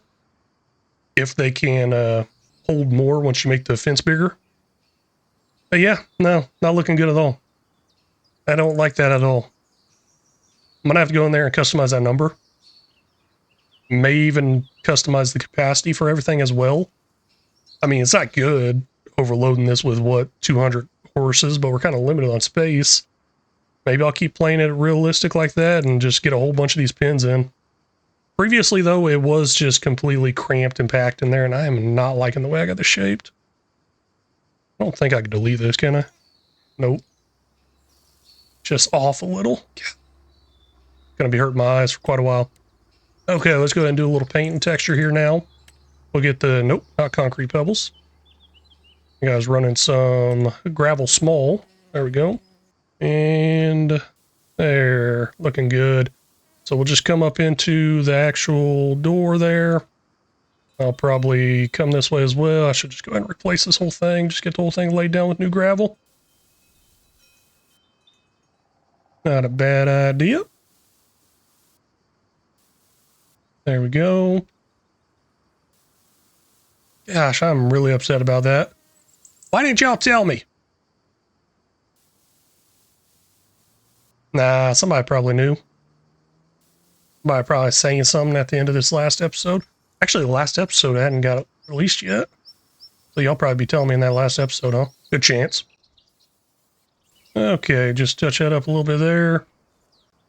if they can hold more once you make the fence bigger. But yeah, no, not looking good at all. I don't like that at all. I'm gonna have to go in there and customize that number. May even customize the capacity for everything as well. I mean, it's not good overloading this with, what, 200 horses, but we're kind of limited on space. Maybe I'll keep playing it realistic like that and just get a whole bunch of these pins in. Previously, though, it was just completely cramped and packed in there, and I am not liking the way I got this shaped. I don't think I can delete this, can I? Nope. Just off a little. Gonna be hurting my eyes for quite a while. Okay, let's go ahead and do a little paint and texture here now. We'll get the, nope, not concrete pebbles. You guys running some gravel small. There we go. And there, looking good. So we'll just come up into the actual door there. I'll probably come this way as well. I should just go ahead and replace this whole thing. Just get the whole thing laid down with new gravel. Not a bad idea. There we go. Gosh, I'm really upset about that. Why didn't y'all tell me? Nah, somebody probably knew. Somebody probably saying something at the end of this last episode. Actually, the last episode hadn't got released yet. So y'all probably be telling me in that last episode, huh? Good chance. Okay, just touch that up a little bit there.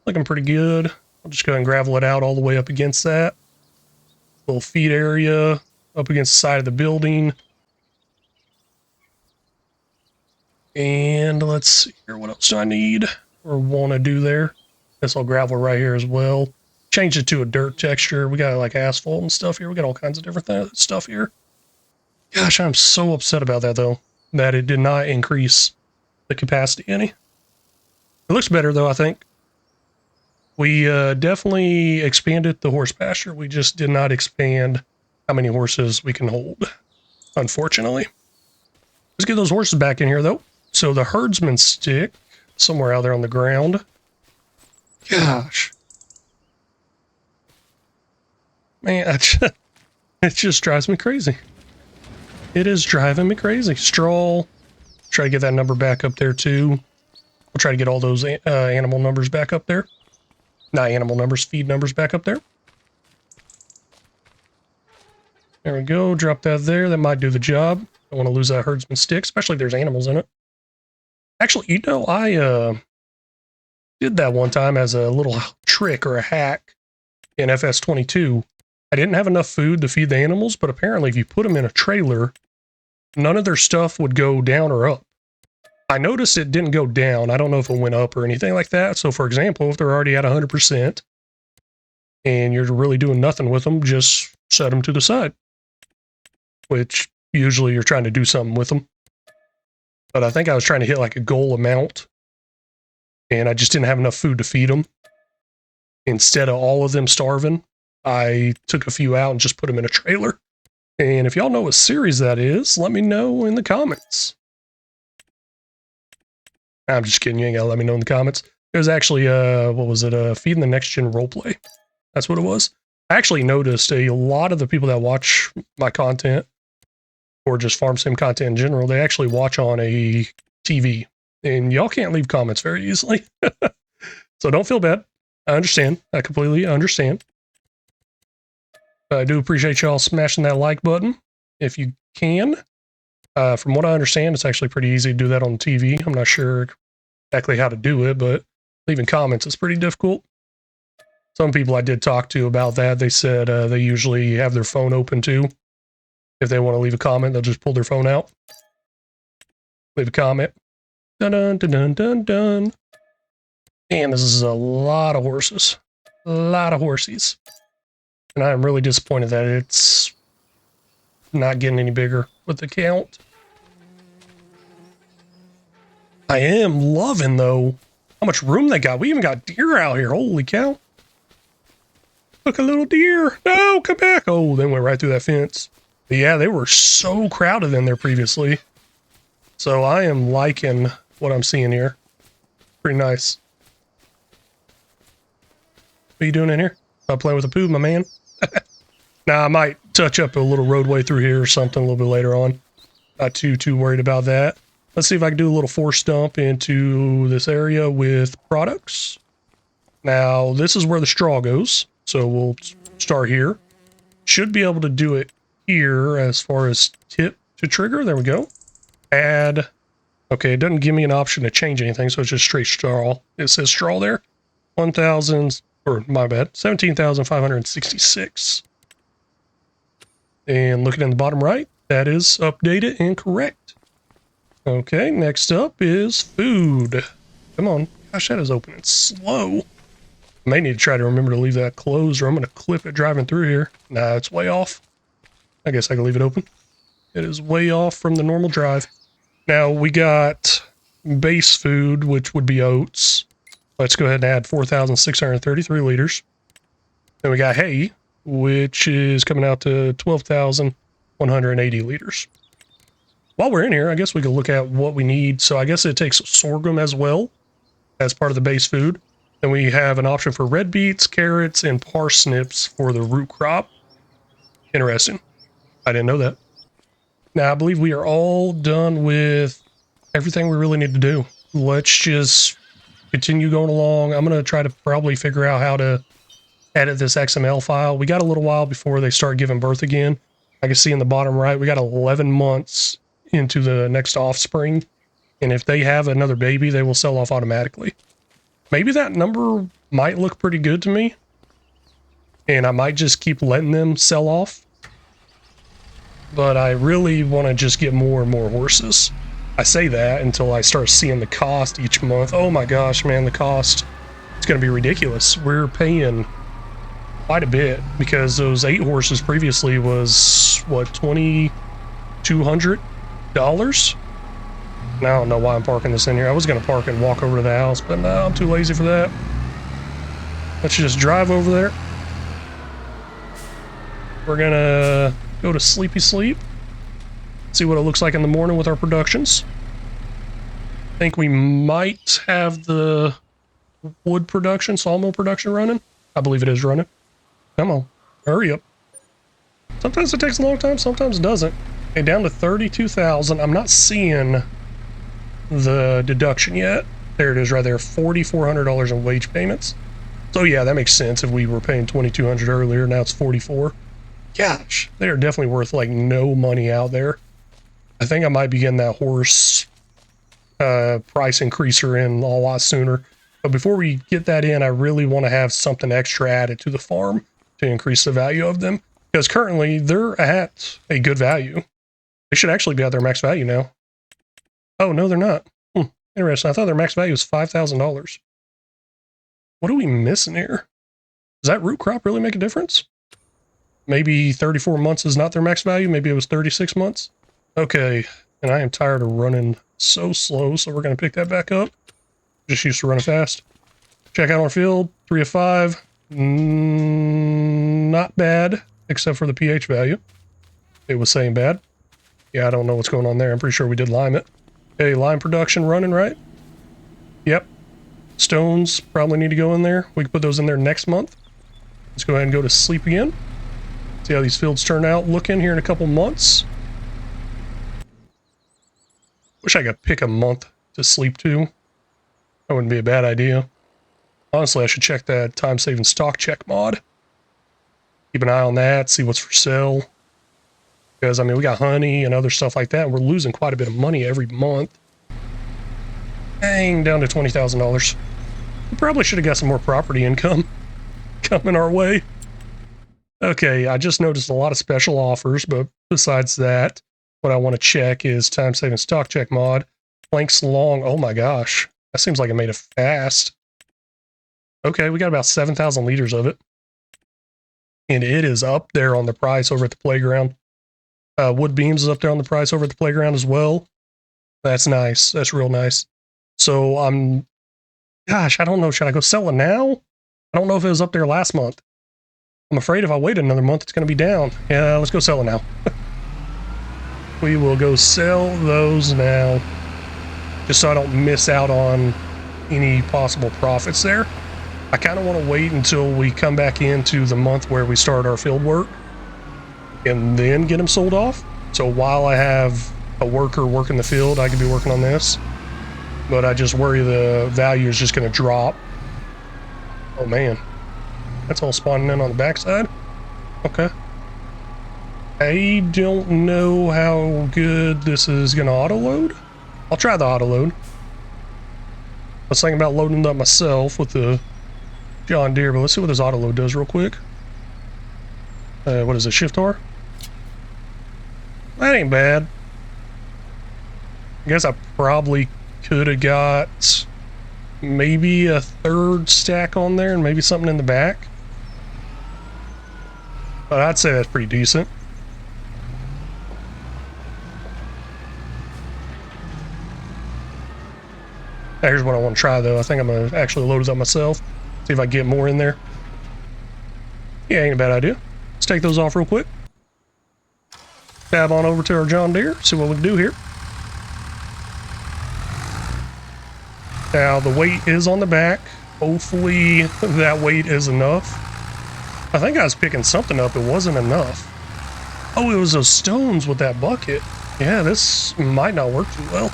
Looking pretty good. I'll just go ahead and gravel it out all the way up against that. Little feed area up against the side of the building. And let's see here. What else do I need or want to do there? Guess I'll gravel right here as well. Change it to a dirt texture. We got like asphalt and stuff here. We got all kinds of different stuff here. Gosh, I'm so upset about that though, that it did not increase the capacity any. It looks better though, I think. We definitely expanded the horse pasture. We just did not expand how many horses we can hold, unfortunately. Let's get those horses back in here though. So the herdsman stick, somewhere out there on the ground. Gosh. Man, it just drives me crazy. It is driving me crazy. Straw. Try to get that number back up there too. We'll try to get all those animal numbers back up there. Not animal numbers, feed numbers back up there. There we go. Drop that there. That might do the job. Don't want to lose that herdsman stick, especially if there's animals in it. Actually, you know, I did that one time as a little trick or a hack in FS22. I didn't have enough food to feed the animals, but apparently if you put them in a trailer, none of their stuff would go down or up. I noticed it didn't go down. I don't know if it went up or anything like that. So for example, if they're already at 100% and you're really doing nothing with them, just set them to the side, which usually you're trying to do something with them. But I think I was trying to hit like a goal amount and I just didn't have enough food to feed them. Instead of all of them starving, I took a few out and just put them in a trailer. And if y'all know what series that is, let me know in the comments. I'm just kidding. You ain't gotta let me know in the comments. It was actually, what was it? Feeding the Next Gen roleplay. That's what it was. I actually noticed a lot of the people that watch my content, or just farm sim content in general, they actually watch on a TV. And y'all can't leave comments very easily. So don't feel bad. I understand. I completely understand. I do appreciate y'all smashing that like button if you can. From what I understand, it's actually pretty easy to do that on TV. I'm not sure exactly how to do it, but leaving comments is pretty difficult. Some people I did talk to about that, they said they usually have their phone open too. If they want to leave a comment, they'll just pull their phone out. Leave a comment. Dun dun dun dun dun dun. And this is a lot of horses. A lot of horsies. And I'm really disappointed that it's not getting any bigger with the count. I am loving, though, how much room they got. We even got deer out here. Holy cow. Look, a little deer. No, come back. Oh, they went right through that fence. But yeah, they were so crowded in there previously. So I am liking what I'm seeing here. Pretty nice. What are you doing in here? Playing with the poo, my man? Now, I might touch up a little roadway through here or something a little bit later on. Not too worried about that. Let's see if I can do a little force dump into this area with products. Now, this is where the straw goes. So we'll start here. Should be able to do it here as far as tip to trigger. There we go. Add. Okay, it doesn't give me an option to change anything, so it's just straight straw. It says straw there. 1,000, or my bad, 17,566. And looking in the bottom right, that is updated and correct. Okay, next up is food. Come on. Gosh, that is opening slow. I may need to try to remember to leave that closed or I'm going to clip it driving through here. Nah, it's way off. I guess I can leave it open. It is way off from the normal drive. Now, we got base food, which would be oats. Let's go ahead and add 4,633 liters. Then we got hay, which is coming out to 12,180 liters. While we're in here, I guess we could look at what we need. So I guess it takes sorghum as well as part of the base food. Then we have an option for red beets, carrots, and parsnips for the root crop. Interesting. I didn't know that. Now, I believe we are all done with everything we really need to do. Let's just continue going along. I'm going to try to probably figure out how to edit this XML file. We got a little while before they start giving birth again. I can see in the bottom right, we got 11 months into the next offspring. And if they have another baby, they will sell off automatically. Maybe that number might look pretty good to me. And I might just keep letting them sell off. But I really want to just get more and more horses. I say that until I start seeing the cost each month. Oh my gosh, man, the cost. It's going to be ridiculous. We're paying quite a bit because those 8 horses previously was, what, $2,200? Now I don't know why I'm parking this in here. I was going to park and walk over to the house, but no, I'm too lazy for that. Let's just drive over there. We're going to go to Sleepy Sleep. See what it looks like in the morning with our productions. I think we might have the wood production, sawmill production running. I believe it is running. Come on, hurry up. Sometimes it takes a long time, sometimes it doesn't. Okay, down to 32,000. I'm not seeing the deduction yet. There it is right there, $4,400 in wage payments. So yeah, that makes sense. If we were paying $2,200 earlier, now it's $44,000. Gosh, they are definitely worth like no money out there. I think I might be getting that horse price increaser in a lot sooner. But before we get that in, I really want to have something extra added to the farm to increase the value of them. Because currently they're at a good value. They should actually be at their max value now. Oh, no, they're not. Interesting. I thought their max value was $5,000. What are we missing here? Does that root crop really make a difference? Maybe 34 months is not their max value. Maybe it was 36 months. Okay, and I am tired of running so slow, so we're going to pick that back up. Just used to running fast. Check out our field, 3 of 5. Not bad, except for the pH value. It was saying bad. Yeah, I don't know what's going on there. I'm pretty sure we did lime it. Okay, lime production running, right? Yep. Stones probably need to go in there. We can put those in there next month. Let's go ahead and go to sleep again. See how these fields turn out looking here in a couple months. Wish I could pick a month to sleep to. That wouldn't be a bad idea. Honestly, I should check that time-saving stock check mod. Keep an eye on that, see what's for sale. Because, I mean, we got honey and other stuff like that, and we're losing quite a bit of money every month. Dang, down to $20,000. We probably should have got some more property income coming our way. Okay, I just noticed a lot of special offers, but besides that, what I want to check is time-saving stock check mod. Planks long. Oh my gosh. That seems like it made it fast. Okay, we got about 7,000 liters of it. And it is up there on the price over at the playground. Wood beams is up there on the price over at the playground as well. That's nice. That's real nice. So gosh, I don't know. Should I go sell it now? I don't know if it was up there last month. I'm afraid if I wait another month, it's going to be down. Yeah, let's go sell it now. We will go sell those now, just so I don't miss out on any possible profits there. I kind of want to wait until we come back into the month where we start our field work and then get them sold off. So while I have a worker working the field, I could be working on this. But I just worry the value is just going to drop. Oh man, that's all spawning in on the backside. Okay. I don't know how good this is going to auto-load. I'll try the auto-load. I was thinking about loading it up myself with the John Deere, but let's see what this auto-load does real quick. What is it, Shift R? That ain't bad. I guess I probably could have got maybe a third stack on there and maybe something in the back. But I'd say that's pretty decent. Here's what I want to try though. I think I'm going to actually load it up myself. See if I can get more in there. Yeah, ain't a bad idea. Let's take those off real quick. Tab on over to our John Deere. See what we can do here. Now the weight is on the back. Hopefully that weight is enough. I think I was picking something up. It wasn't enough. Oh, it was those stones with that bucket. Yeah, this might not work too well.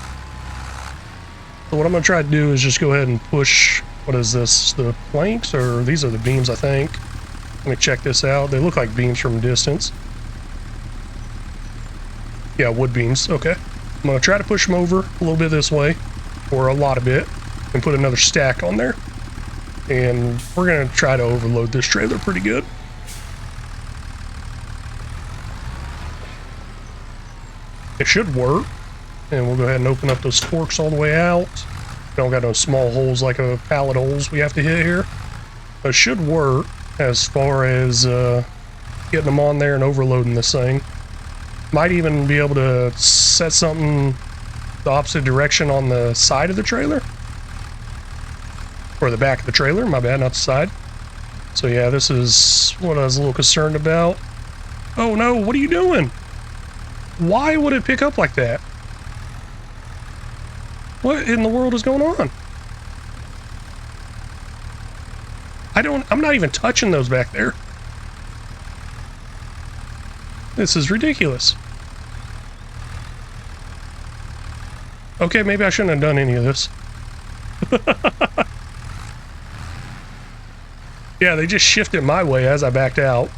So what I'm going to try to do is just go ahead and push, what is this, the planks, or these are the beams, I think. Let me check this out. They look like beams from a distance. Yeah, wood beams. Okay. I'm going to try to push them over a little bit this way, or a lot of it, and put another stack on there. And we're going to try to overload this trailer pretty good. It should work. And we'll go ahead and open up those forks all the way out. Don't got no small holes like a pallet holes we have to hit here. But it should work as far as getting them on there and overloading this thing. Might even be able to set something the opposite direction on the side of the trailer. Or the back of the trailer, my bad, not the side. So yeah, this is what I was a little concerned about. Oh no, what are you doing? Why would it pick up like that? What in the world is going on? I'm not even touching those back there. This is ridiculous. Okay, maybe I shouldn't have done any of this. Yeah, they just shifted my way as I backed out.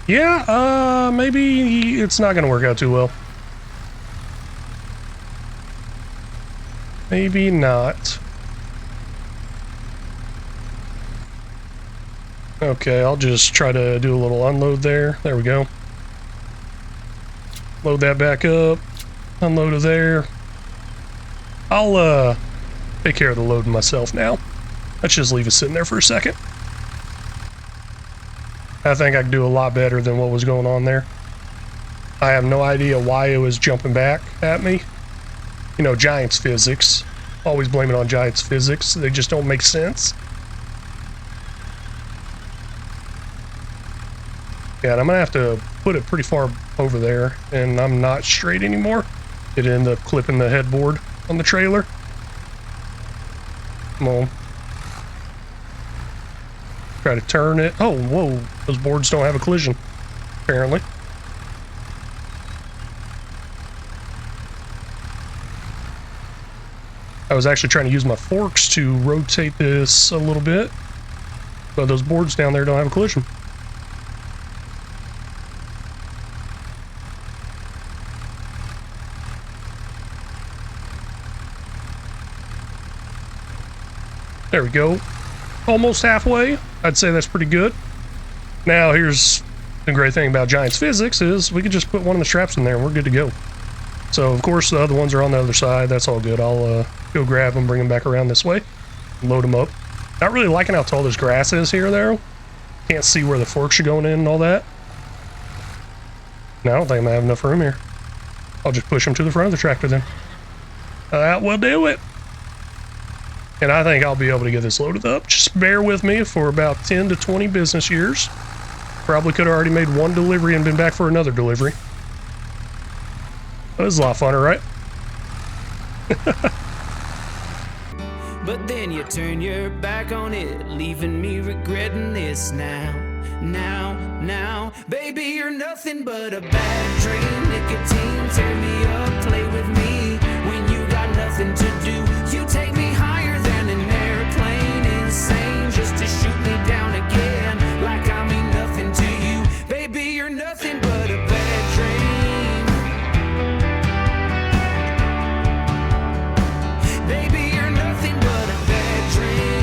Yeah, maybe it's not going to work out too well. Maybe not. Okay, I'll just try to do a little unload there. There we go. Load that back up. Unload it there. I'll take care of the loading myself now. Let's just leave it sitting there for a second. I think I can do a lot better than what was going on there. I have no idea why it was jumping back at me. You know, Giants physics. Always blame it on Giants physics. They just don't make sense. Yeah, and I'm gonna have to put it pretty far over there, and I'm not straight anymore. It ended up clipping the headboard on the trailer. Come on. Try to turn it. Oh, whoa. Those boards don't have a collision, apparently. I was actually trying to use my forks to rotate this a little bit, but those boards down there don't have a collision. There we go. Almost halfway. I'd say that's pretty good. Now, here's the great thing about Giants physics is we could just put one of the straps in there and we're good to go. So, of course, the other ones are on the other side. That's all good. I'll go grab them, bring them back around this way, load them up. Not really liking how tall this grass is here, though. Can't see where the forks are going in and all that. No, I don't think I'm gonna have enough room here. I'll just push them to the front of the tractor then. That will do it. And I think I'll be able to get this loaded up. Just bear with me for about 10 to 20 business years. Probably could have already made one delivery and been back for another delivery. That was a lot funner, right? But then you turn your back on it, leaving me regretting this now. Now, baby, you're nothing but a bad dream. Nicotine, tear me up, play with me. When you got nothing to do, you take me higher than an airplane, insane, just to shoot me down again, like I mean nothing to you. Baby, you're nothing but a bad dream. Baby, you're nothing but a bad dream.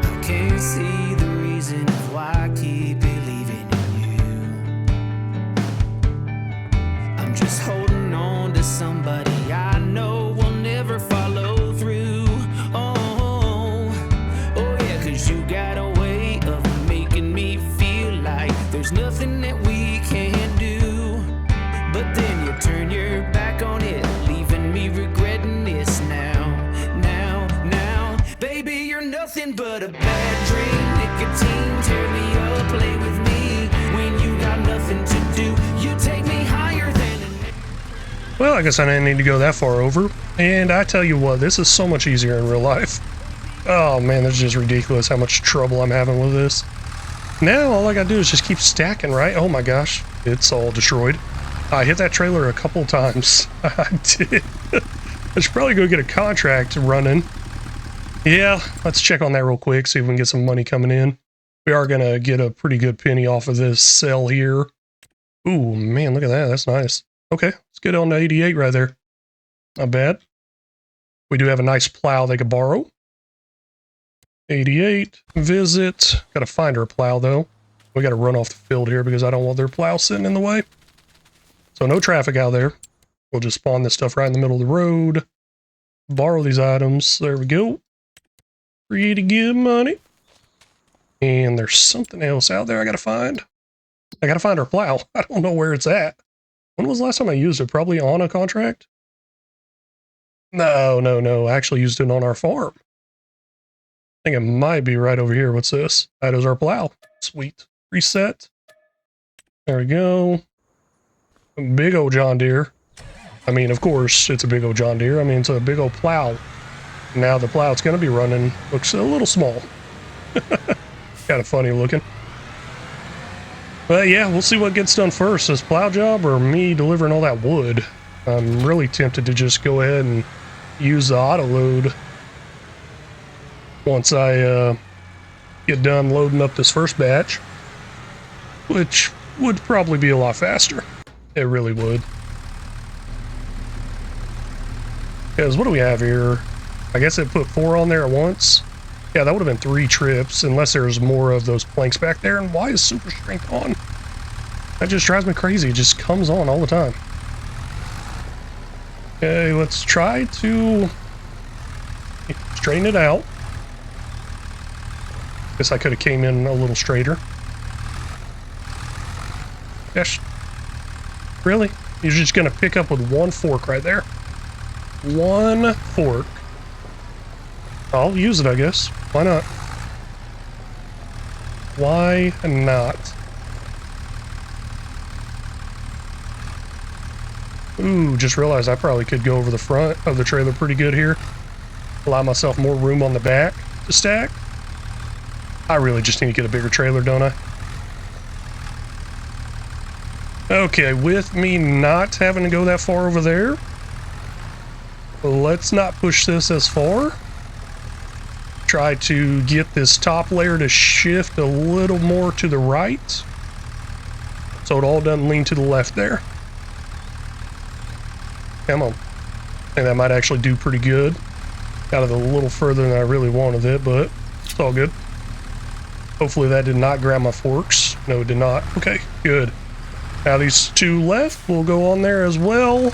I can't see the reason of why I keep believing in you. I'm just holding on to somebody I know will never follow through. Oh yeah, 'cause you got a way of making me feel like there's nothing that we can't do. But then you turn your back on it, leaving me regretting this now. Baby, you're nothing but a bad dream. Nicotine, tear me up, play with me. When you got nothing to do, you take me higher than an... Well, I guess I didn't need to go that far over. And I tell you what, this is so much easier in real life. Oh man, that's just ridiculous how much trouble I'm having with this. Now, all I gotta do is just keep stacking, right? Oh my gosh, it's all destroyed. I hit that trailer a couple times. I did. I should probably go get a contract running. Yeah, let's check on that real quick, see if we can get some money coming in. We are going to get a pretty good penny off of this sell here. Ooh, man, look at that. That's nice. Okay, let's get on to 88 right there. Not bad. We do have a nice plow they could borrow. 88, visit. Got to find her plow, though. We got to run off the field here because I don't want their plow sitting in the way. So no traffic out there. We'll just spawn this stuff right in the middle of the road. Borrow these items. There we go. Pretty good money. And there's something else out there I got to find. I got to find our plow. I don't know where it's at. When was the last time I used it? Probably on a contract? No. I actually used it on our farm. I think it might be right over here. What's this? That is our plow. Sweet. Reset. There we go. A big old John Deere. I mean, of course, it's a big old John Deere. I mean, it's a big old plow. Now the plow it's going to be running looks a little small. Kind of funny looking. But yeah, we'll see what gets done first. This plow job or me delivering all that wood. I'm really tempted to just go ahead and use the auto load once I get done loading up this first batch, which would probably be a lot faster. It really would. Because what do we have here? I guess it put 4 on there at once. Yeah, that would have been 3 trips, unless there's more of those planks back there. And why is super strength on? That just drives me crazy. It just comes on all the time. Okay, let's try to straighten it out. Guess I could have came in a little straighter. Gosh. Really? You're just going to pick up with 1 fork right there? 1 fork. I'll use it, I guess. Why not? Why not? Ooh, just realized I probably could go over the front of the trailer pretty good here. Allow myself more room on the back to stack. I really just need to get a bigger trailer, don't I? Okay, with me not having to go that far over there, let's not push this as far. Try to get this top layer to shift a little more to the right, so it all doesn't lean to the left there. Come on. I think that might actually do pretty good. Got it a little further than I really wanted it, but it's all good. Hopefully that did not grab my forks. No, it did not. Okay, good. Now these 2 left will go on there as well.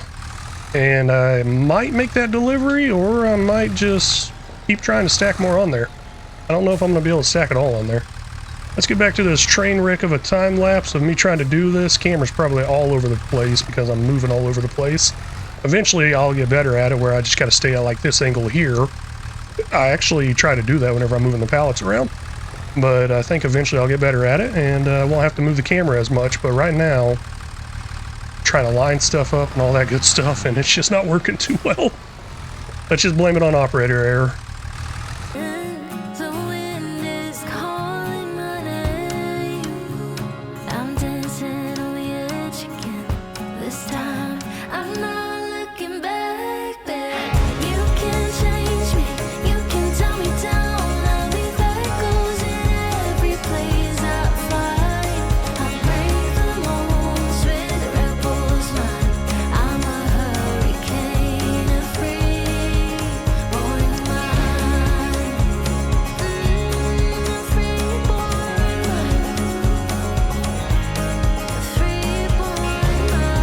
And I might make that delivery, or I might just keep trying to stack more on there. I don't know if I'm going to be able to stack it all on there. Let's get back to this train wreck of a time lapse of me trying to do this. Camera's probably all over the place because I'm moving all over the place. Eventually I'll get better at it where I just got to stay at like this angle here. I actually try to do that whenever I'm moving the pallets around. But I think eventually I'll get better at it and I won't have to move the camera as much. But right now, trying to line stuff up and all that good stuff, and it's just not working too well. Let's just blame it on operator error. The wind is calling my name. I'm dancing on the edge again. This time I'm not looking back there. You can change me, you can tell me down. I'll be echoes in every place I find. I break the molds with rebels mind. I'm a hurricane of free born mind. Free born mind. Free born mind.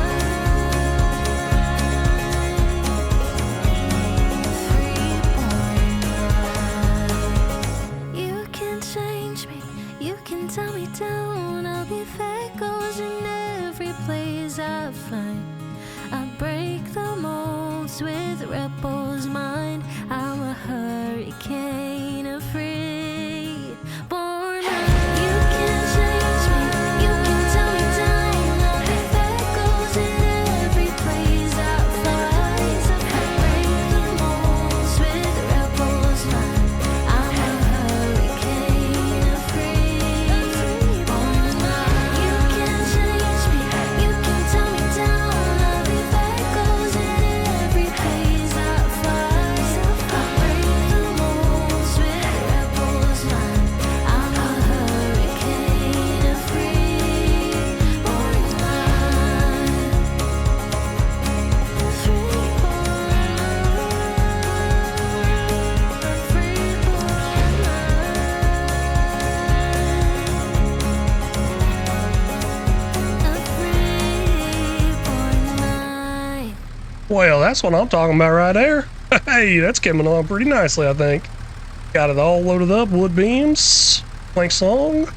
You can change me, you can tell me down. I'll be echoes in every place I find. I break the molds with rebels mind. I'm a hurricane of free born mind. You can change me, you can tell me down. I'll be echoes in every place I find. I break the molds with rebels mind. I'm a hurricane of free born mind. You can change me, you can tell me down. Well, that's what I'm talking about right there. Hey, that's coming along pretty nicely, I think. Got it all loaded up, wood beams, planks long,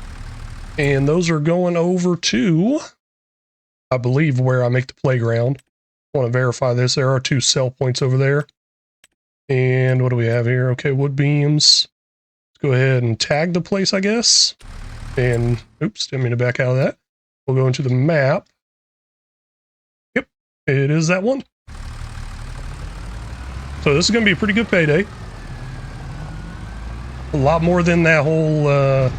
and those are going over to, I believe, where I make the playground. I want to verify this. There are 2 sell points over there. And what do we have here? Okay, wood beams. Let's go ahead and tag the place, I guess. And, oops, didn't mean to back out of that. We'll go into the map. Yep, it is that one. So this is going to be a pretty good payday. A lot more than that whole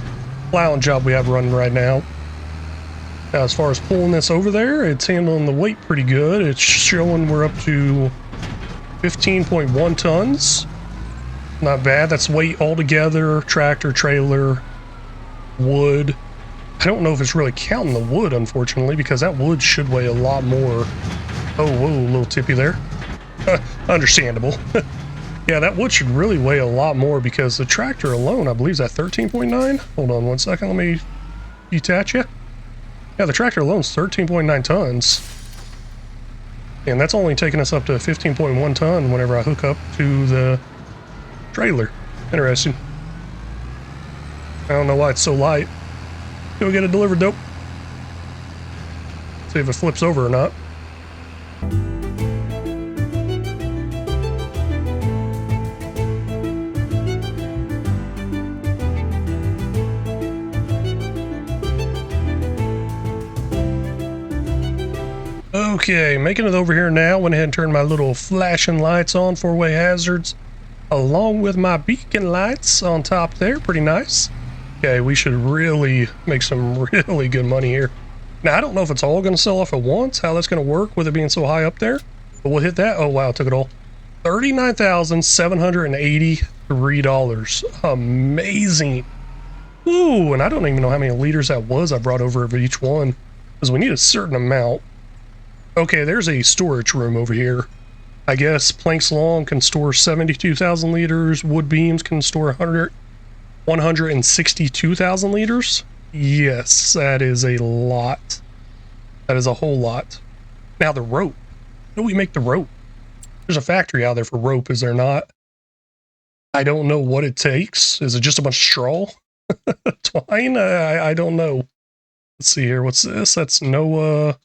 plowing job we have running right now. Now, as far as pulling this over there, it's handling the weight pretty good. It's showing we're up to 15.1 tons. Not bad. That's weight altogether, tractor, trailer, wood. I don't know if it's really counting the wood, unfortunately, because that wood should weigh a lot more. Oh, whoa, a little tippy there. Understandable. Yeah, that wood should really weigh a lot more because the tractor alone, I believe, is at 13.9. Hold on one second. Let me detach you. Yeah, the tractor alone is 13.9 tons. And that's only taking us up to 15.1 ton whenever I hook up to the trailer. Interesting. I don't know why it's so light. Go get it delivered, dope. See if it flips over or not. Okay, making it over here now. Went ahead and turned my little flashing lights on, 4-way hazards, along with my beacon lights on top there. Pretty nice. Okay, we should really make some really good money here. Now, I don't know if it's all going to sell off at once, how that's going to work with it being so high up there, but we'll hit that. Oh, wow, took it all. $39,783. Amazing. Ooh, and I don't even know how many liters that was I brought over of each one, because we need a certain amount. Okay, there's a storage room over here. I guess planks long can store 72,000 liters. Wood beams can store 162,000 liters. Yes, that is a lot. That is a whole lot. Now the rope. How do we make the rope? There's a factory out there for rope, is there not? I don't know what it takes. Is it just a bunch of straw? Twine? I don't know. Let's see here. What's this? That's Noah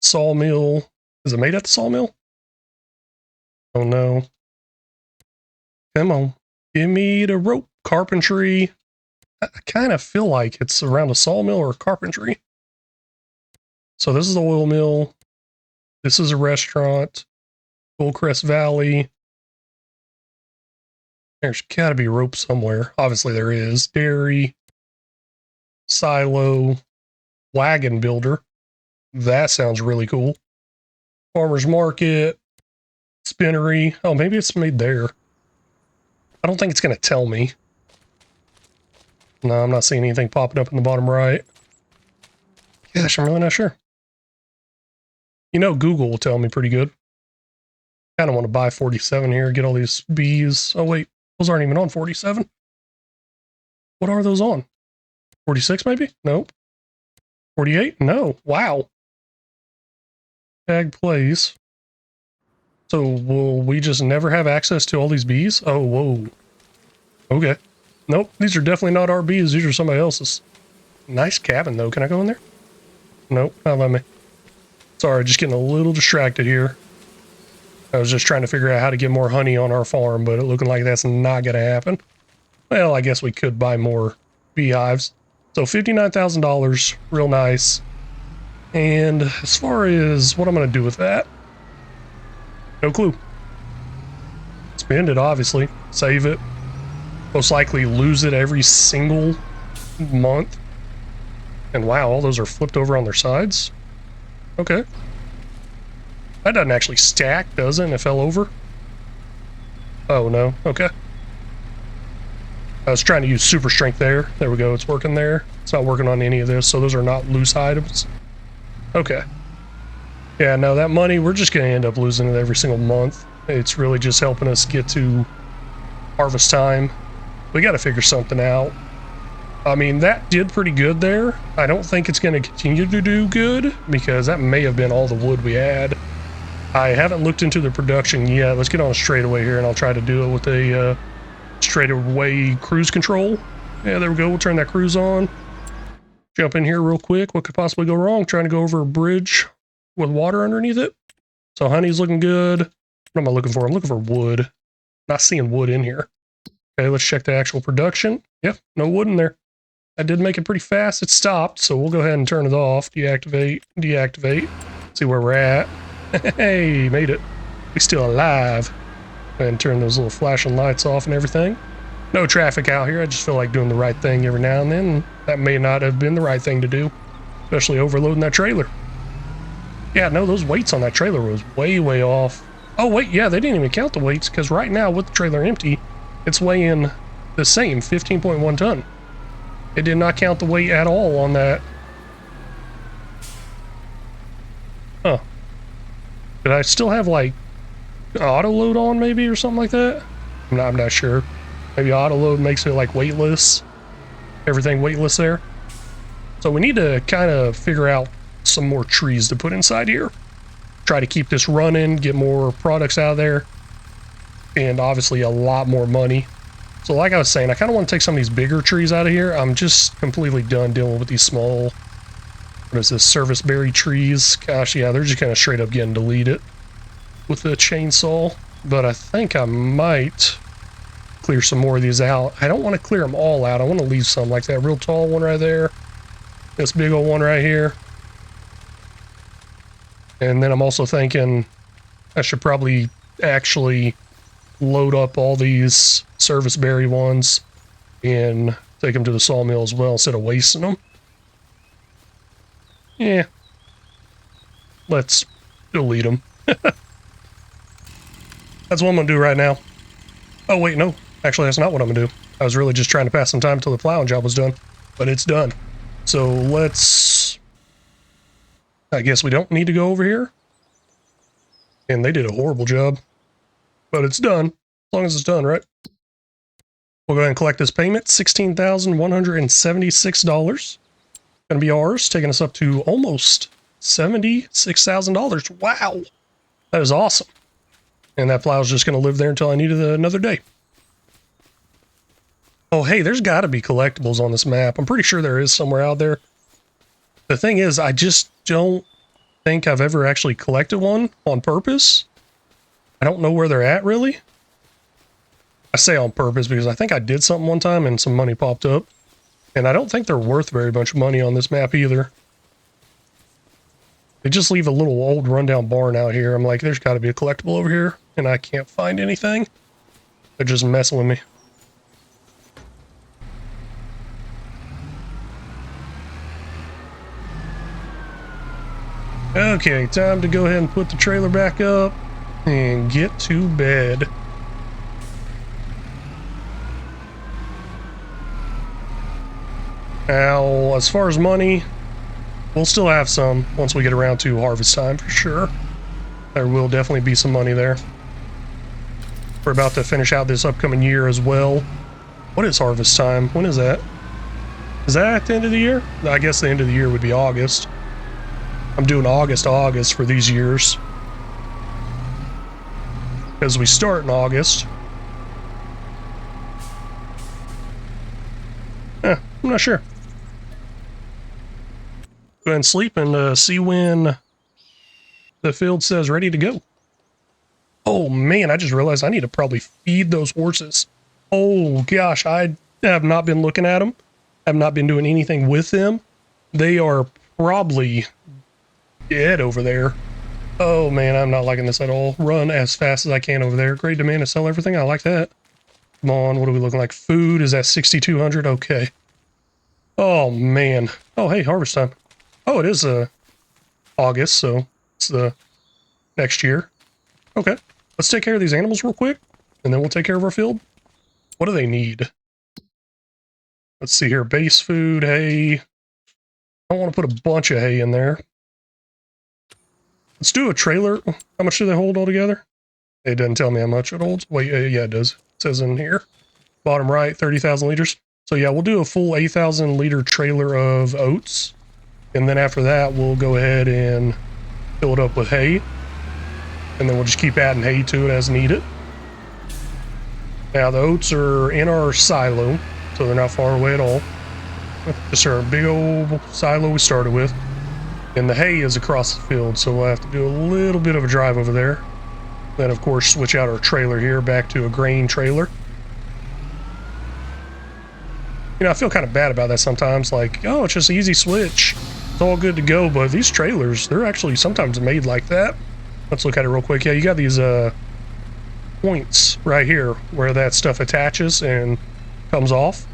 sawmill. Is it made at the sawmill? Oh no. Come on. Give me the rope. Carpentry. I kind of feel like it's around a sawmill or carpentry. So this is the oil mill. This is a restaurant. Goldcrest Valley. There's got to be rope somewhere. Obviously there is. Dairy. Silo. Wagon builder. That sounds really cool. Farmer's market. Spinnery. Oh, maybe it's made there. I don't think it's going to tell me. No, I'm not seeing anything popping up in the bottom right. Gosh, I'm really not sure. You know, Google will tell me pretty good. Kind of want to buy 47 here, get all these bees. Oh, wait, those aren't even on 47. What are those on? 46 maybe? Nope. 48? No. Wow. Tag plays. So will we just never have access to all these bees? Oh, whoa. Okay. Nope, these are definitely not our bees. These are somebody else's. Nice cabin, though. Can I go in there? Nope, not let me. Sorry, just getting a little distracted here. I was just trying to figure out how to get more honey on our farm, but it looking like that's not going to happen. Well, I guess we could buy more beehives. So $59,000, real nice. And as far as what I'm going to do with that, no clue. Spend it, obviously. Save it. Most likely lose it every single month. And wow, all those are flipped over on their sides. Okay. That doesn't actually stack, does it? And it fell over? Oh, no. Okay. I was trying to use super strength there. There we go. It's working there. It's not working on any of this, so those are not loose items. Okay. Yeah, no, that money, we're just going to end up losing it every single month. It's really just helping us get to harvest time. We got to figure something out. I mean, that did pretty good there. I don't think it's going to continue to do good because that may have been all the wood we had. I haven't looked into the production yet. Let's get on a straightaway here, and I'll try to do it with a straightaway cruise control. Yeah, there we go. We'll turn that cruise on. Jump in here real quick. What could possibly go wrong? Trying to go over a bridge with water underneath it. So honey's looking good. What am I looking for? I'm looking for wood. Not seeing wood in here. Okay, let's check the actual production. Yep, no wood in there. I did make it pretty fast. It stopped, so we'll go ahead and turn it off. Deactivate, deactivate. See where we're at. Hey, made it. We're still alive. And turn those little flashing lights off and everything. No traffic out here. I just feel like doing the right thing every now and then. That may not have been the right thing to do, especially overloading that trailer. Yeah, no, those weights on that trailer was way, way off. Oh, wait, yeah, they didn't even count the weights, because right now, with the trailer empty, it's weighing the same, 15.1 ton. It did not count the weight at all on that. Huh. Did I still have, like, auto load on, maybe, or something like that? I'm not sure. Maybe auto load makes it, like, weightless. Everything weightless there. So we need to kind of figure out some more trees to put inside here. Try to keep this running, get more products out of there, and obviously a lot more money. So like I was saying, I kind of want to take some of these bigger trees out of here. I'm just completely done dealing with these small, what is this, service berry trees. Gosh, yeah, they're just kind of straight up getting deleted with the chainsaw. But I think I might clear some more of these out. I don't want to clear them all out. I want to leave some, like that real tall one right there. This big old one right here. And then I'm also thinking I should probably actually load up all these service berry ones and take them to the sawmill as well instead of wasting them. Yeah. Let's delete them. That's what I'm going to do right now. Oh, wait, no. Actually, that's not what I'm going to do. I was really just trying to pass some time until the plowing job was done. But it's done. So let's... I guess we don't need to go over here. And they did a horrible job. But it's done. As long as it's done, right? We'll go ahead and collect this payment. $16,176. Gonna be ours, taking us up to almost $76,000. Wow! That is awesome. And that plow's just gonna live there until I need it another day. Oh, hey, there's gotta be collectibles on this map. I'm pretty sure there is somewhere out there. The thing is, I just don't think I've ever actually collected one on purpose. I don't know where they're at, really. I say on purpose because I think I did something one time and some money popped up. And I don't think they're worth very much money on this map either. They just leave a little old rundown barn out here. I'm like, there's got to be a collectible over here. And I can't find anything. They're just messing with me. Okay, time to go ahead and put the trailer back up and get to bed. Now, as far as money, we'll still have some once we get around to harvest time for sure. There will definitely be some money there. We're about to finish out this upcoming year as well. What is harvest time? When is that? Is that at the end of the year? I guess the end of the year would be August. I'm doing August to August for these years. Because we start in August. I'm not sure. Go ahead and sleep and see when the field says ready to go. Oh man, I just realized I need to probably feed those horses. Oh gosh, I have not been looking at them. I have not been doing anything with them. They are probably dead over there. Oh man, I'm not liking this at all. Run as fast as I can over there. Great demand to sell everything. I like that. Come on, what are we looking like? Food is at 6,200. Okay. Oh man. Oh hey, harvest time. Oh, it is August, so it's the next year. Okay. Let's take care of these animals real quick, and then we'll take care of our field. What do they need? Let's see here. Base food, hay. I don't want to put a bunch of hay in there. Let's do a trailer. How much do they hold altogether? It doesn't tell me how much it holds. Wait, yeah, it does. It says in here. Bottom right, 30,000 liters. So yeah, we'll do a full 8,000 liter trailer of oats. And then after that, we'll go ahead and fill it up with hay. and then we'll just keep adding hay to it as needed. Now the oats are in our silo, so they're not far away at all. Just our big old silo we started with. And the hay is across the field, so we'll have to do a little bit of a drive over there. Then, of course, switch out our trailer here back to a grain trailer. You know, I feel kind of bad about that sometimes. Like, oh, it's just an easy switch. It's all good to go. But these trailers, they're actually sometimes made like that. Let's look at it real quick. Yeah, you got these points right here where that stuff attaches and comes off.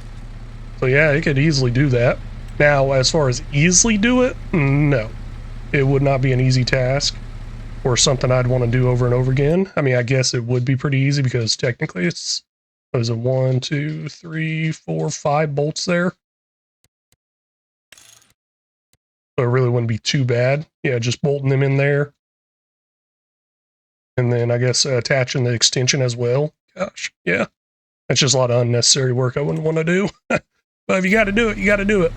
So yeah, it could easily do that. Now, as far as easily do it, no. It would not be an easy task or something I'd want to do over and over again. I mean, I guess it would be pretty easy because technically it's, what is it, 1, 2, 3, 4, 5 bolts there. So it really wouldn't be too bad. Yeah, just bolting them in there. And then I guess attaching the extension as well. Gosh, yeah. That's just a lot of unnecessary work I wouldn't want to do. But if you got to do it, you got to do it.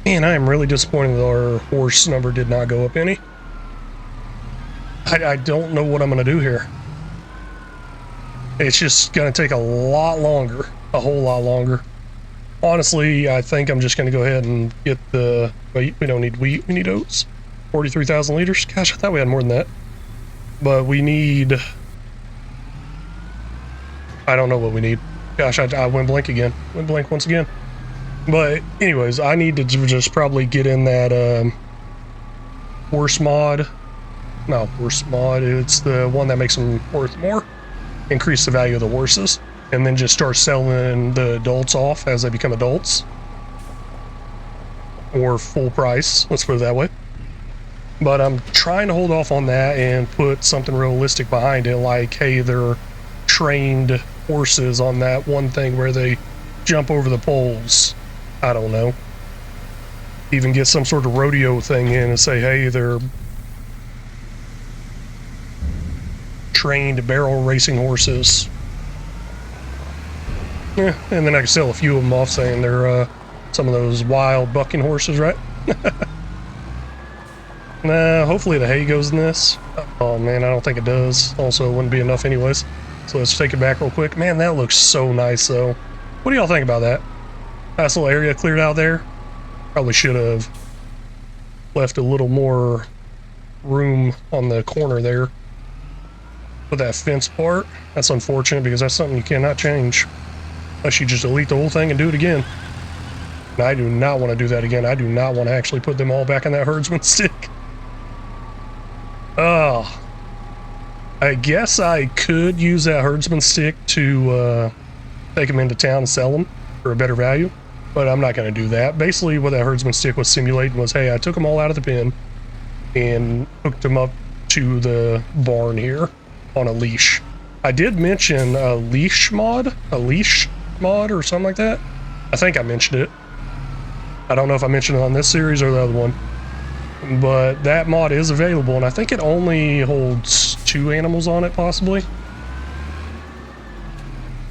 Man, I am really disappointed that our horse number did not go up any. I don't know what I'm going to do here. It's just going to take a lot longer. A whole lot longer. Honestly, I think I'm just going to go ahead and get the... Wait, we don't need wheat. We need oats. 43,000 liters. Gosh, I thought we had more than that. But we need... I don't know what we need. Gosh, I went blank again. Went blank once again. But anyways, I need to just probably get in that horse mod. No, horse mod. It's the one that makes them worth more. Increase the value of the horses. And then just start selling the adults off as they become adults. Or full price. Let's put it that way. But I'm trying to hold off on that and put something realistic behind it. Like, hey, they're trained horses on that one thing where they jump over the poles. I don't know. Even get some sort of rodeo thing in and say, hey, they're trained barrel racing horses. Yeah, and then I can sell a few of them off saying they're some of those wild bucking horses, right? Nah, hopefully the hay goes in this. Oh man, I don't think it does. Also, it wouldn't be enough anyways. So let's take it back real quick. Man, that looks so nice though. What do y'all think about that? Nice little area cleared out there. Probably should have left a little more room on the corner there for that fence part. That's unfortunate because that's something you cannot change unless you just delete the whole thing and do it again. And I do not want to do that again. I do not want to actually put them all back in that herdsman stick. Oh, I guess I could use that herdsman stick to take them into town and sell them for a better value. But I'm not going to do that. Basically, what that herdsman stick was simulating was, hey, I took them all out of the pen and hooked them up to the barn here on a leash. I did mention a leash mod or something like that. I think I mentioned it. I don't know if I mentioned it on this series or the other one. But that mod is available, and I think it only holds 2 animals on it, possibly.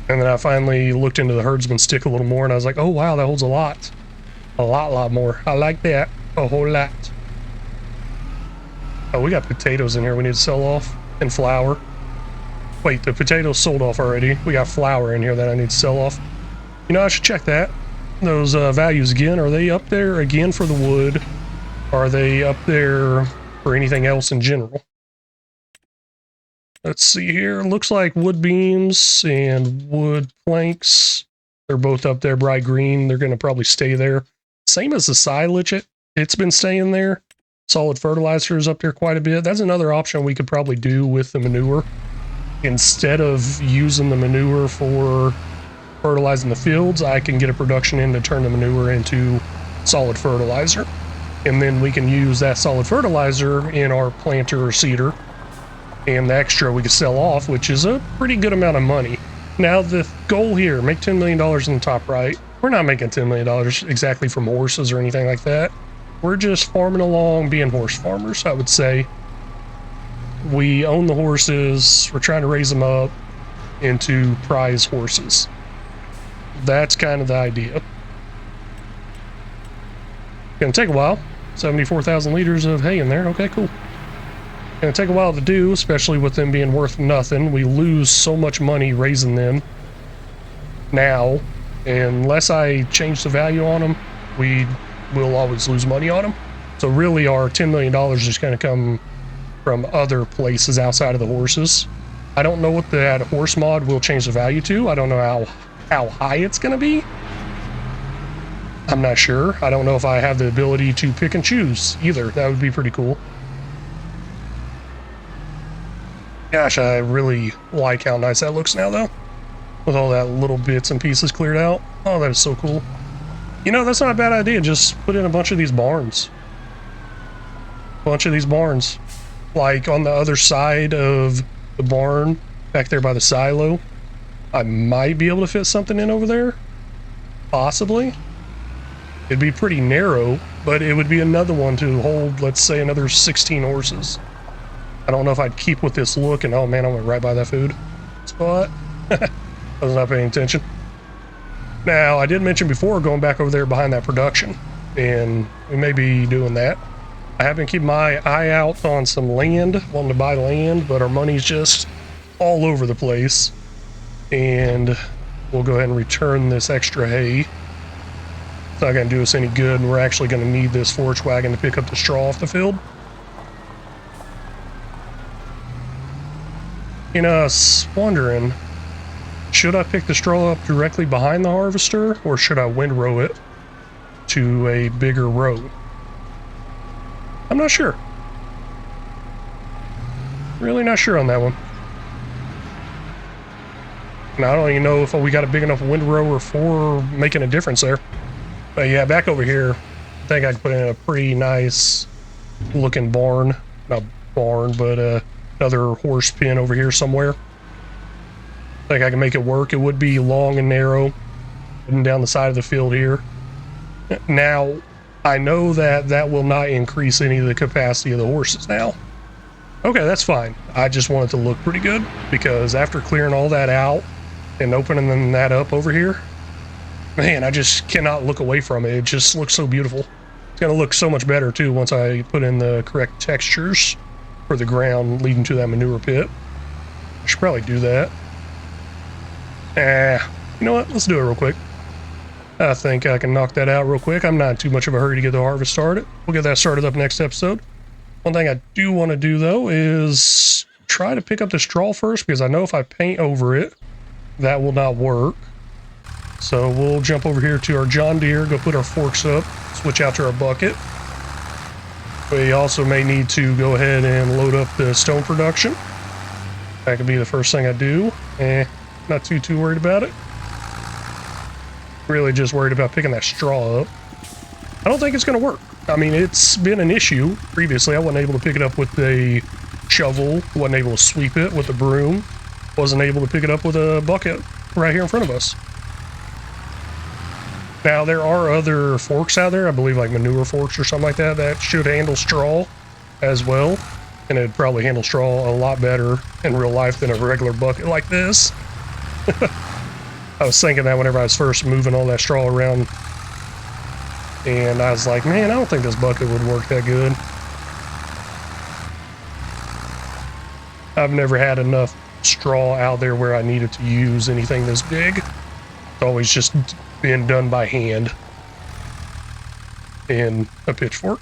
And then I finally looked into the herdsman stick a little more, and I was like, oh wow, that holds a lot. A lot more. I like that. A whole lot. Oh, we got potatoes in here we need to sell off. And flour. Wait, the potatoes sold off already. We got flour in here that I need to sell off. You know, I should check that. Those values again. Are they up there again for the wood? Are they up there for anything else in general? Let's see here. Looks like wood beams and wood planks. They're both up there, bright green. They're going to probably stay there. Same as the silage. It's been staying there. Solid fertilizer is up there quite a bit. That's another option we could probably do with the manure. Instead of using the manure for fertilizing the fields, I can get a production in to turn the manure into solid fertilizer. And then we can use that solid fertilizer in our planter or seeder. And the extra we can sell off, which is a pretty good amount of money. Now, the goal here, make $10 million in the top right. We're not making $10 million exactly from horses or anything like that. We're just farming along, being horse farmers, I would say. We own the horses. We're trying to raise them up into prize horses. That's kind of the idea. Gonna take a while. 74,000 liters of hay in there. Okay, cool. Gonna take a while to do, especially with them being worth nothing. We lose so much money raising them now. Unless I change the value on them, we will always lose money on them. So really our $10 million is going to come from other places outside of the horses. I don't know what that horse mod will change the value to. I don't know how high it's going to be. I'm not sure. I don't know if I have the ability to pick and choose either. That would be pretty cool. Gosh, I really like how nice that looks now though. With all that little bits and pieces cleared out. Oh, that is so cool. You know, that's not a bad idea. Just put in a bunch of these barns. Like on the other side of the barn, back there by the silo. I might be able to fit something in over there. Possibly. It'd be pretty narrow, but it would be another one to hold, let's say, another 16 horses. I don't know if I'd keep with this look, and oh man, I went right by that food spot. I was not paying attention. Now, I did mention before going back over there behind that production, and we may be doing that. I have been keeping my eye out on some land, wanting to buy land, but our money's just all over the place. And we'll go ahead and return this extra hay. It's not going to do us any good, and we're actually going to need this forage wagon to pick up the straw off the field. You know, I was wondering, should I pick the straw up directly behind the harvester, or should I windrow it to a bigger row? I'm not sure. Really not sure on that one. And I don't even know if we got a big enough windrower for making a difference there. But yeah, back over here, I think I could put in a pretty nice looking barn. Not barn, but another horse pen over here somewhere. I think I can make it work. It would be long and narrow, and down the side of the field here. Now, I know that that will not increase any of the capacity of the horses now. Okay, that's fine. I just want it to look pretty good, because after clearing all that out and opening that up over here, man, I just cannot look away from it. It just looks so beautiful. It's going to look so much better, too, once I put in the correct textures for the ground leading to that manure pit. I should probably do that. You know what? Let's do it real quick. I think I can knock that out real quick. I'm not in too much of a hurry to get the harvest started. We'll get that started up next episode. One thing I do want to do, though, is try to pick up the straw first, because I know if I paint over it, that will not work. So we'll jump over here to our John Deere, go put our forks up, switch out to our bucket. We also may need to go ahead and load up the stone production. That could be the first thing I do. Not too worried about it. Really just worried about picking that straw up. I don't think it's going to work. I mean, it's been an issue previously. I wasn't able to pick it up with a shovel, wasn't able to sweep it with a broom, wasn't able to pick it up with a bucket right here in front of us. Now, there are other forks out there, I believe like manure forks or something like that, that should handle straw as well. And it'd probably handle straw a lot better in real life than a regular bucket like this. I was thinking that whenever I was first moving all that straw around, and I was like, man, I don't think this bucket would work that good. I've never had enough straw out there where I needed to use anything this big. It's always just been done by hand in a pitchfork.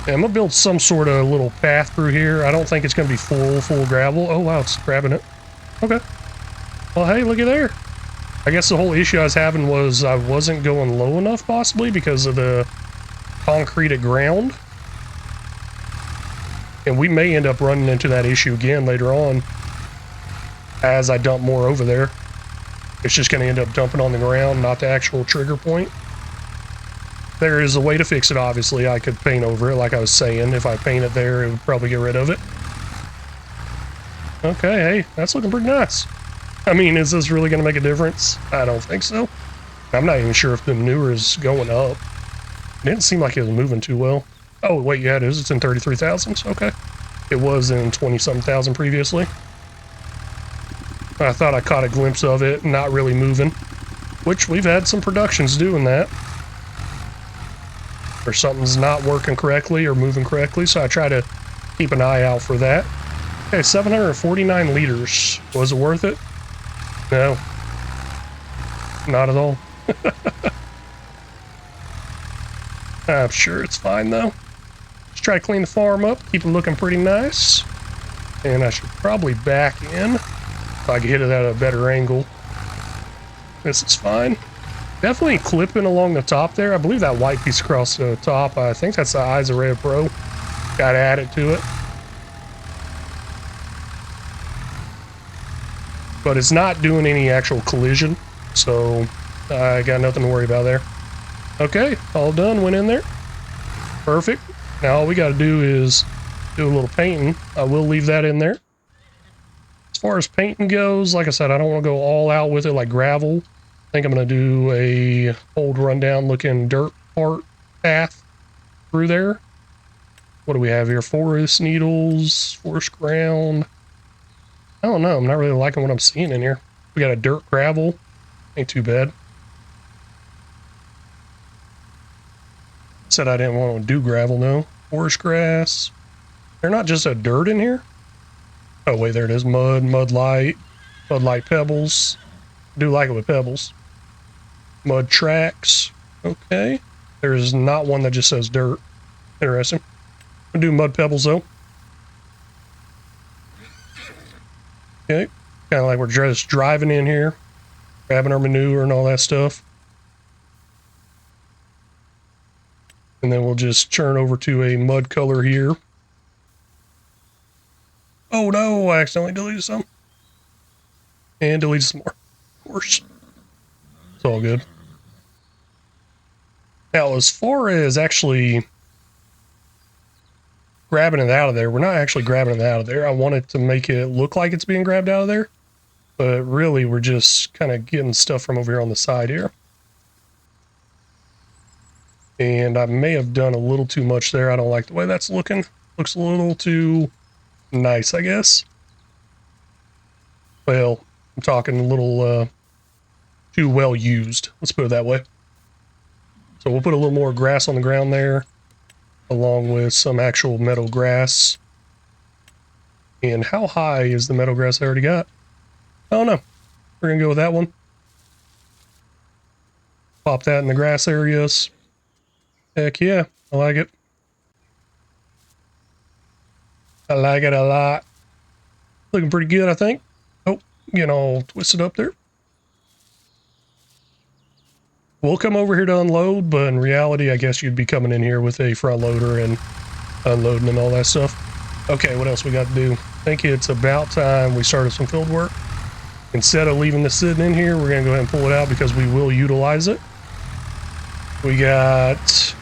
Yeah, I'm gonna build some sort of little path through here. I don't think it's gonna be full gravel. Oh wow, it's grabbing it. Okay. Well, hey, looky there. I guess the whole issue I was having was I wasn't going low enough, possibly, because of the concreted ground. And we may end up running into that issue again later on as I dump more over there. It's just gonna end up dumping on the ground, not the actual trigger point. There is a way to fix it, obviously. I could paint over it, like I was saying. If I paint it there, it would probably get rid of it. Okay, hey, that's looking pretty nice. I mean, is this really going to make a difference? I don't think so. I'm not even sure if the manure is going up. It didn't seem like it was moving too well. Oh, wait, yeah, it is. It's in 33,000. Okay. It was in 20-something thousand previously. I thought I caught a glimpse of it not really moving, which we've had some productions doing that. Or something's not working correctly or moving correctly, so I try to keep an eye out for that. Okay, 749 liters. Was it worth it? No. Not at all. I'm sure it's fine though. Just try to clean the farm up, keep it looking pretty nice. And I should probably back in if I can hit it at a better angle. This is fine. Definitely clipping along the top there. I believe that white piece across the top, I think that's the Eyes of Red Pro. Got to add it to it. But it's not doing any actual collision, so I got nothing to worry about there. Okay, all done, went in there. Perfect. Now all we got to do is do a little painting. I will leave that in there. As far as painting goes, like I said, I don't want to go all out with it like gravel. I think I'm going to do a old rundown looking dirt part path through there. What do we have here? Forest needles, forest ground. I don't know. I'm not really liking what I'm seeing in here. We got a dirt gravel. Ain't too bad. Said I didn't want to do gravel, no. Forest grass. They're not just a dirt in here? Oh, wait, there it is. Mud light pebbles. Do like it with pebbles. Mud tracks. Okay. There's not one that just says dirt. Interesting. I'll do mud pebbles, though. Okay. Kind of like we're just driving in here, grabbing our manure and all that stuff. And then we'll just turn over to a mud color here. Oh no, I accidentally deleted some. And deleted some more. Of course. It's all good. Now, as far as actually grabbing it out of there, we're not actually grabbing it out of there. I wanted to make it look like it's being grabbed out of there. But really, we're just kind of getting stuff from over here on the side here. And I may have done a little too much there. I don't like the way that's looking. Looks a little too nice, I guess. Well, I'm talking a little too well used. Let's put it that way. So we'll put a little more grass on the ground there, along with some actual meadow grass. And how high is the meadow grass I already got? I don't know. We're going to go with that one. Pop that in the grass areas. Heck yeah, I like it. I like it a lot. Looking pretty good, I think. Oh, getting all twisted up there. We'll come over here to unload, but in reality, I guess you'd be coming in here with a front loader and unloading and all that stuff. Okay, what else we got to do? I think it's about time we started some field work. Instead of leaving this sitting in here, we're going to go ahead and pull it out because we will utilize it. We got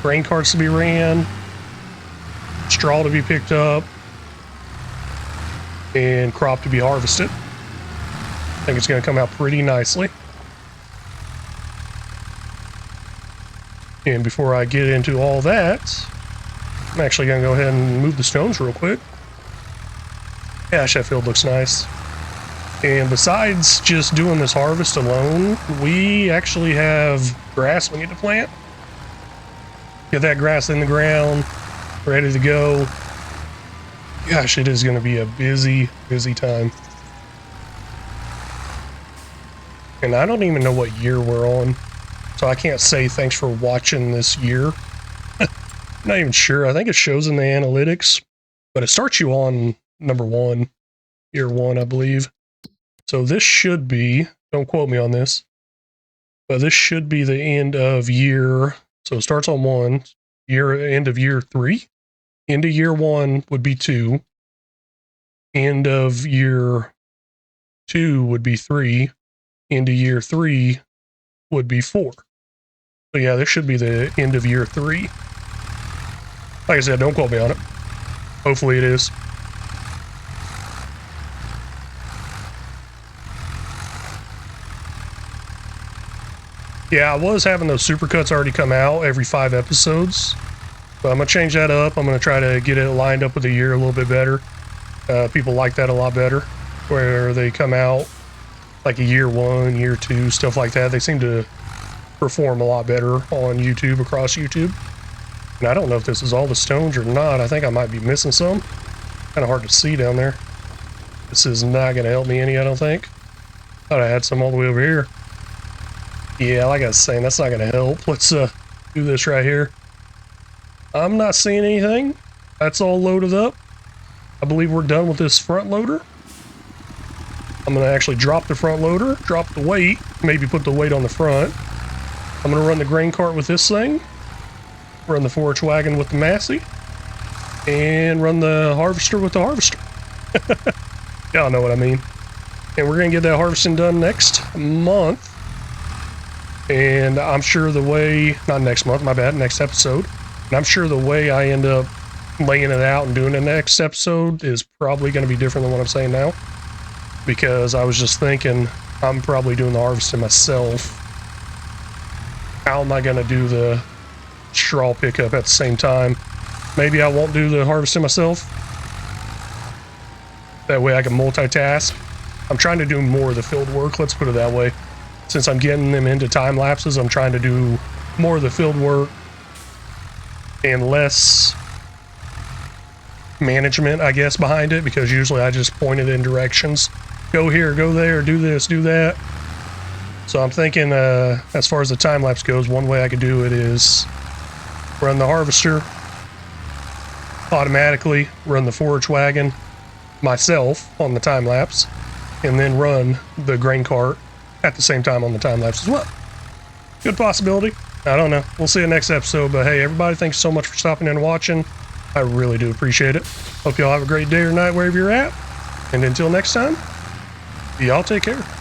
grain carts to be ran, straw to be picked up, and crop to be harvested. I think it's going to come out pretty nicely. And before I get into all that, I'm actually going to go ahead and move the stones real quick. Gosh, that field looks nice. And besides just doing this harvest alone, we actually have grass we need to plant. Get that grass in the ground, ready to go. Gosh, it is going to be a busy, busy time. And I don't even know what year we're on, so I can't say thanks for watching this year. Not even sure. I think it shows in the analytics, but it starts you on number 1, year 1, I believe. So this should be, don't quote me on this, but this should be the end of year. So it starts on 1, end of year 3. End of year 1 would be 2. End of year 2 would be 3. End of year 3 would be 4. So yeah, this should be the end of year 3. Like I said, don't quote me on it. Hopefully it is. Yeah, I was having those supercuts already come out every 5 episodes. But I'm going to change that up. I'm going to try to get it lined up with the year a little bit better. People like that a lot better. where they come out like a year 1, year 2, stuff like that. They seem to perform a lot better on YouTube, across YouTube. And I don't know if this is all the stones or not. I think I might be missing some. Kind of hard to see down there. This is not going to help me any, I don't think. Thought I had some all the way over here. Yeah, like I was saying, that's not going to help. Let's do this right here. I'm not seeing anything. That's all loaded up. I believe we're done with this front loader. I'm going to actually drop the front loader, drop the weight, maybe put the weight on the front. I'm going to run the grain cart with this thing, run the forage wagon with the Massey, and run the harvester with the harvester. Y'all know what I mean. And we're going to get that harvesting done next month. And I'm sure the way, not next month, my bad, next episode. And I'm sure the way I end up laying it out and doing the next episode is probably going to be different than what I'm saying now. Because I was just thinking, I'm probably doing the harvesting myself. How am I going to do the straw pickup at the same time? Maybe I won't do the harvesting myself. That way I can multitask. I'm trying to do more of the field work, let's put it that way. Since I'm getting them into time lapses, I'm trying to do more of the field work and less management, I guess, behind it, because usually I just point it in directions. Go here, go there, do this, do that. So I'm thinking, as far as the time lapse goes, one way I could do it is run the harvester, automatically run the forage wagon myself on the time lapse, and then run the grain cart at the same time on the time lapse as well. Good possibility. I don't know. We'll see you next episode. But hey, everybody, thanks so much for stopping in and watching. I really do appreciate it. Hope y'all have a great day or night wherever you're at. And until next time, y'all take care.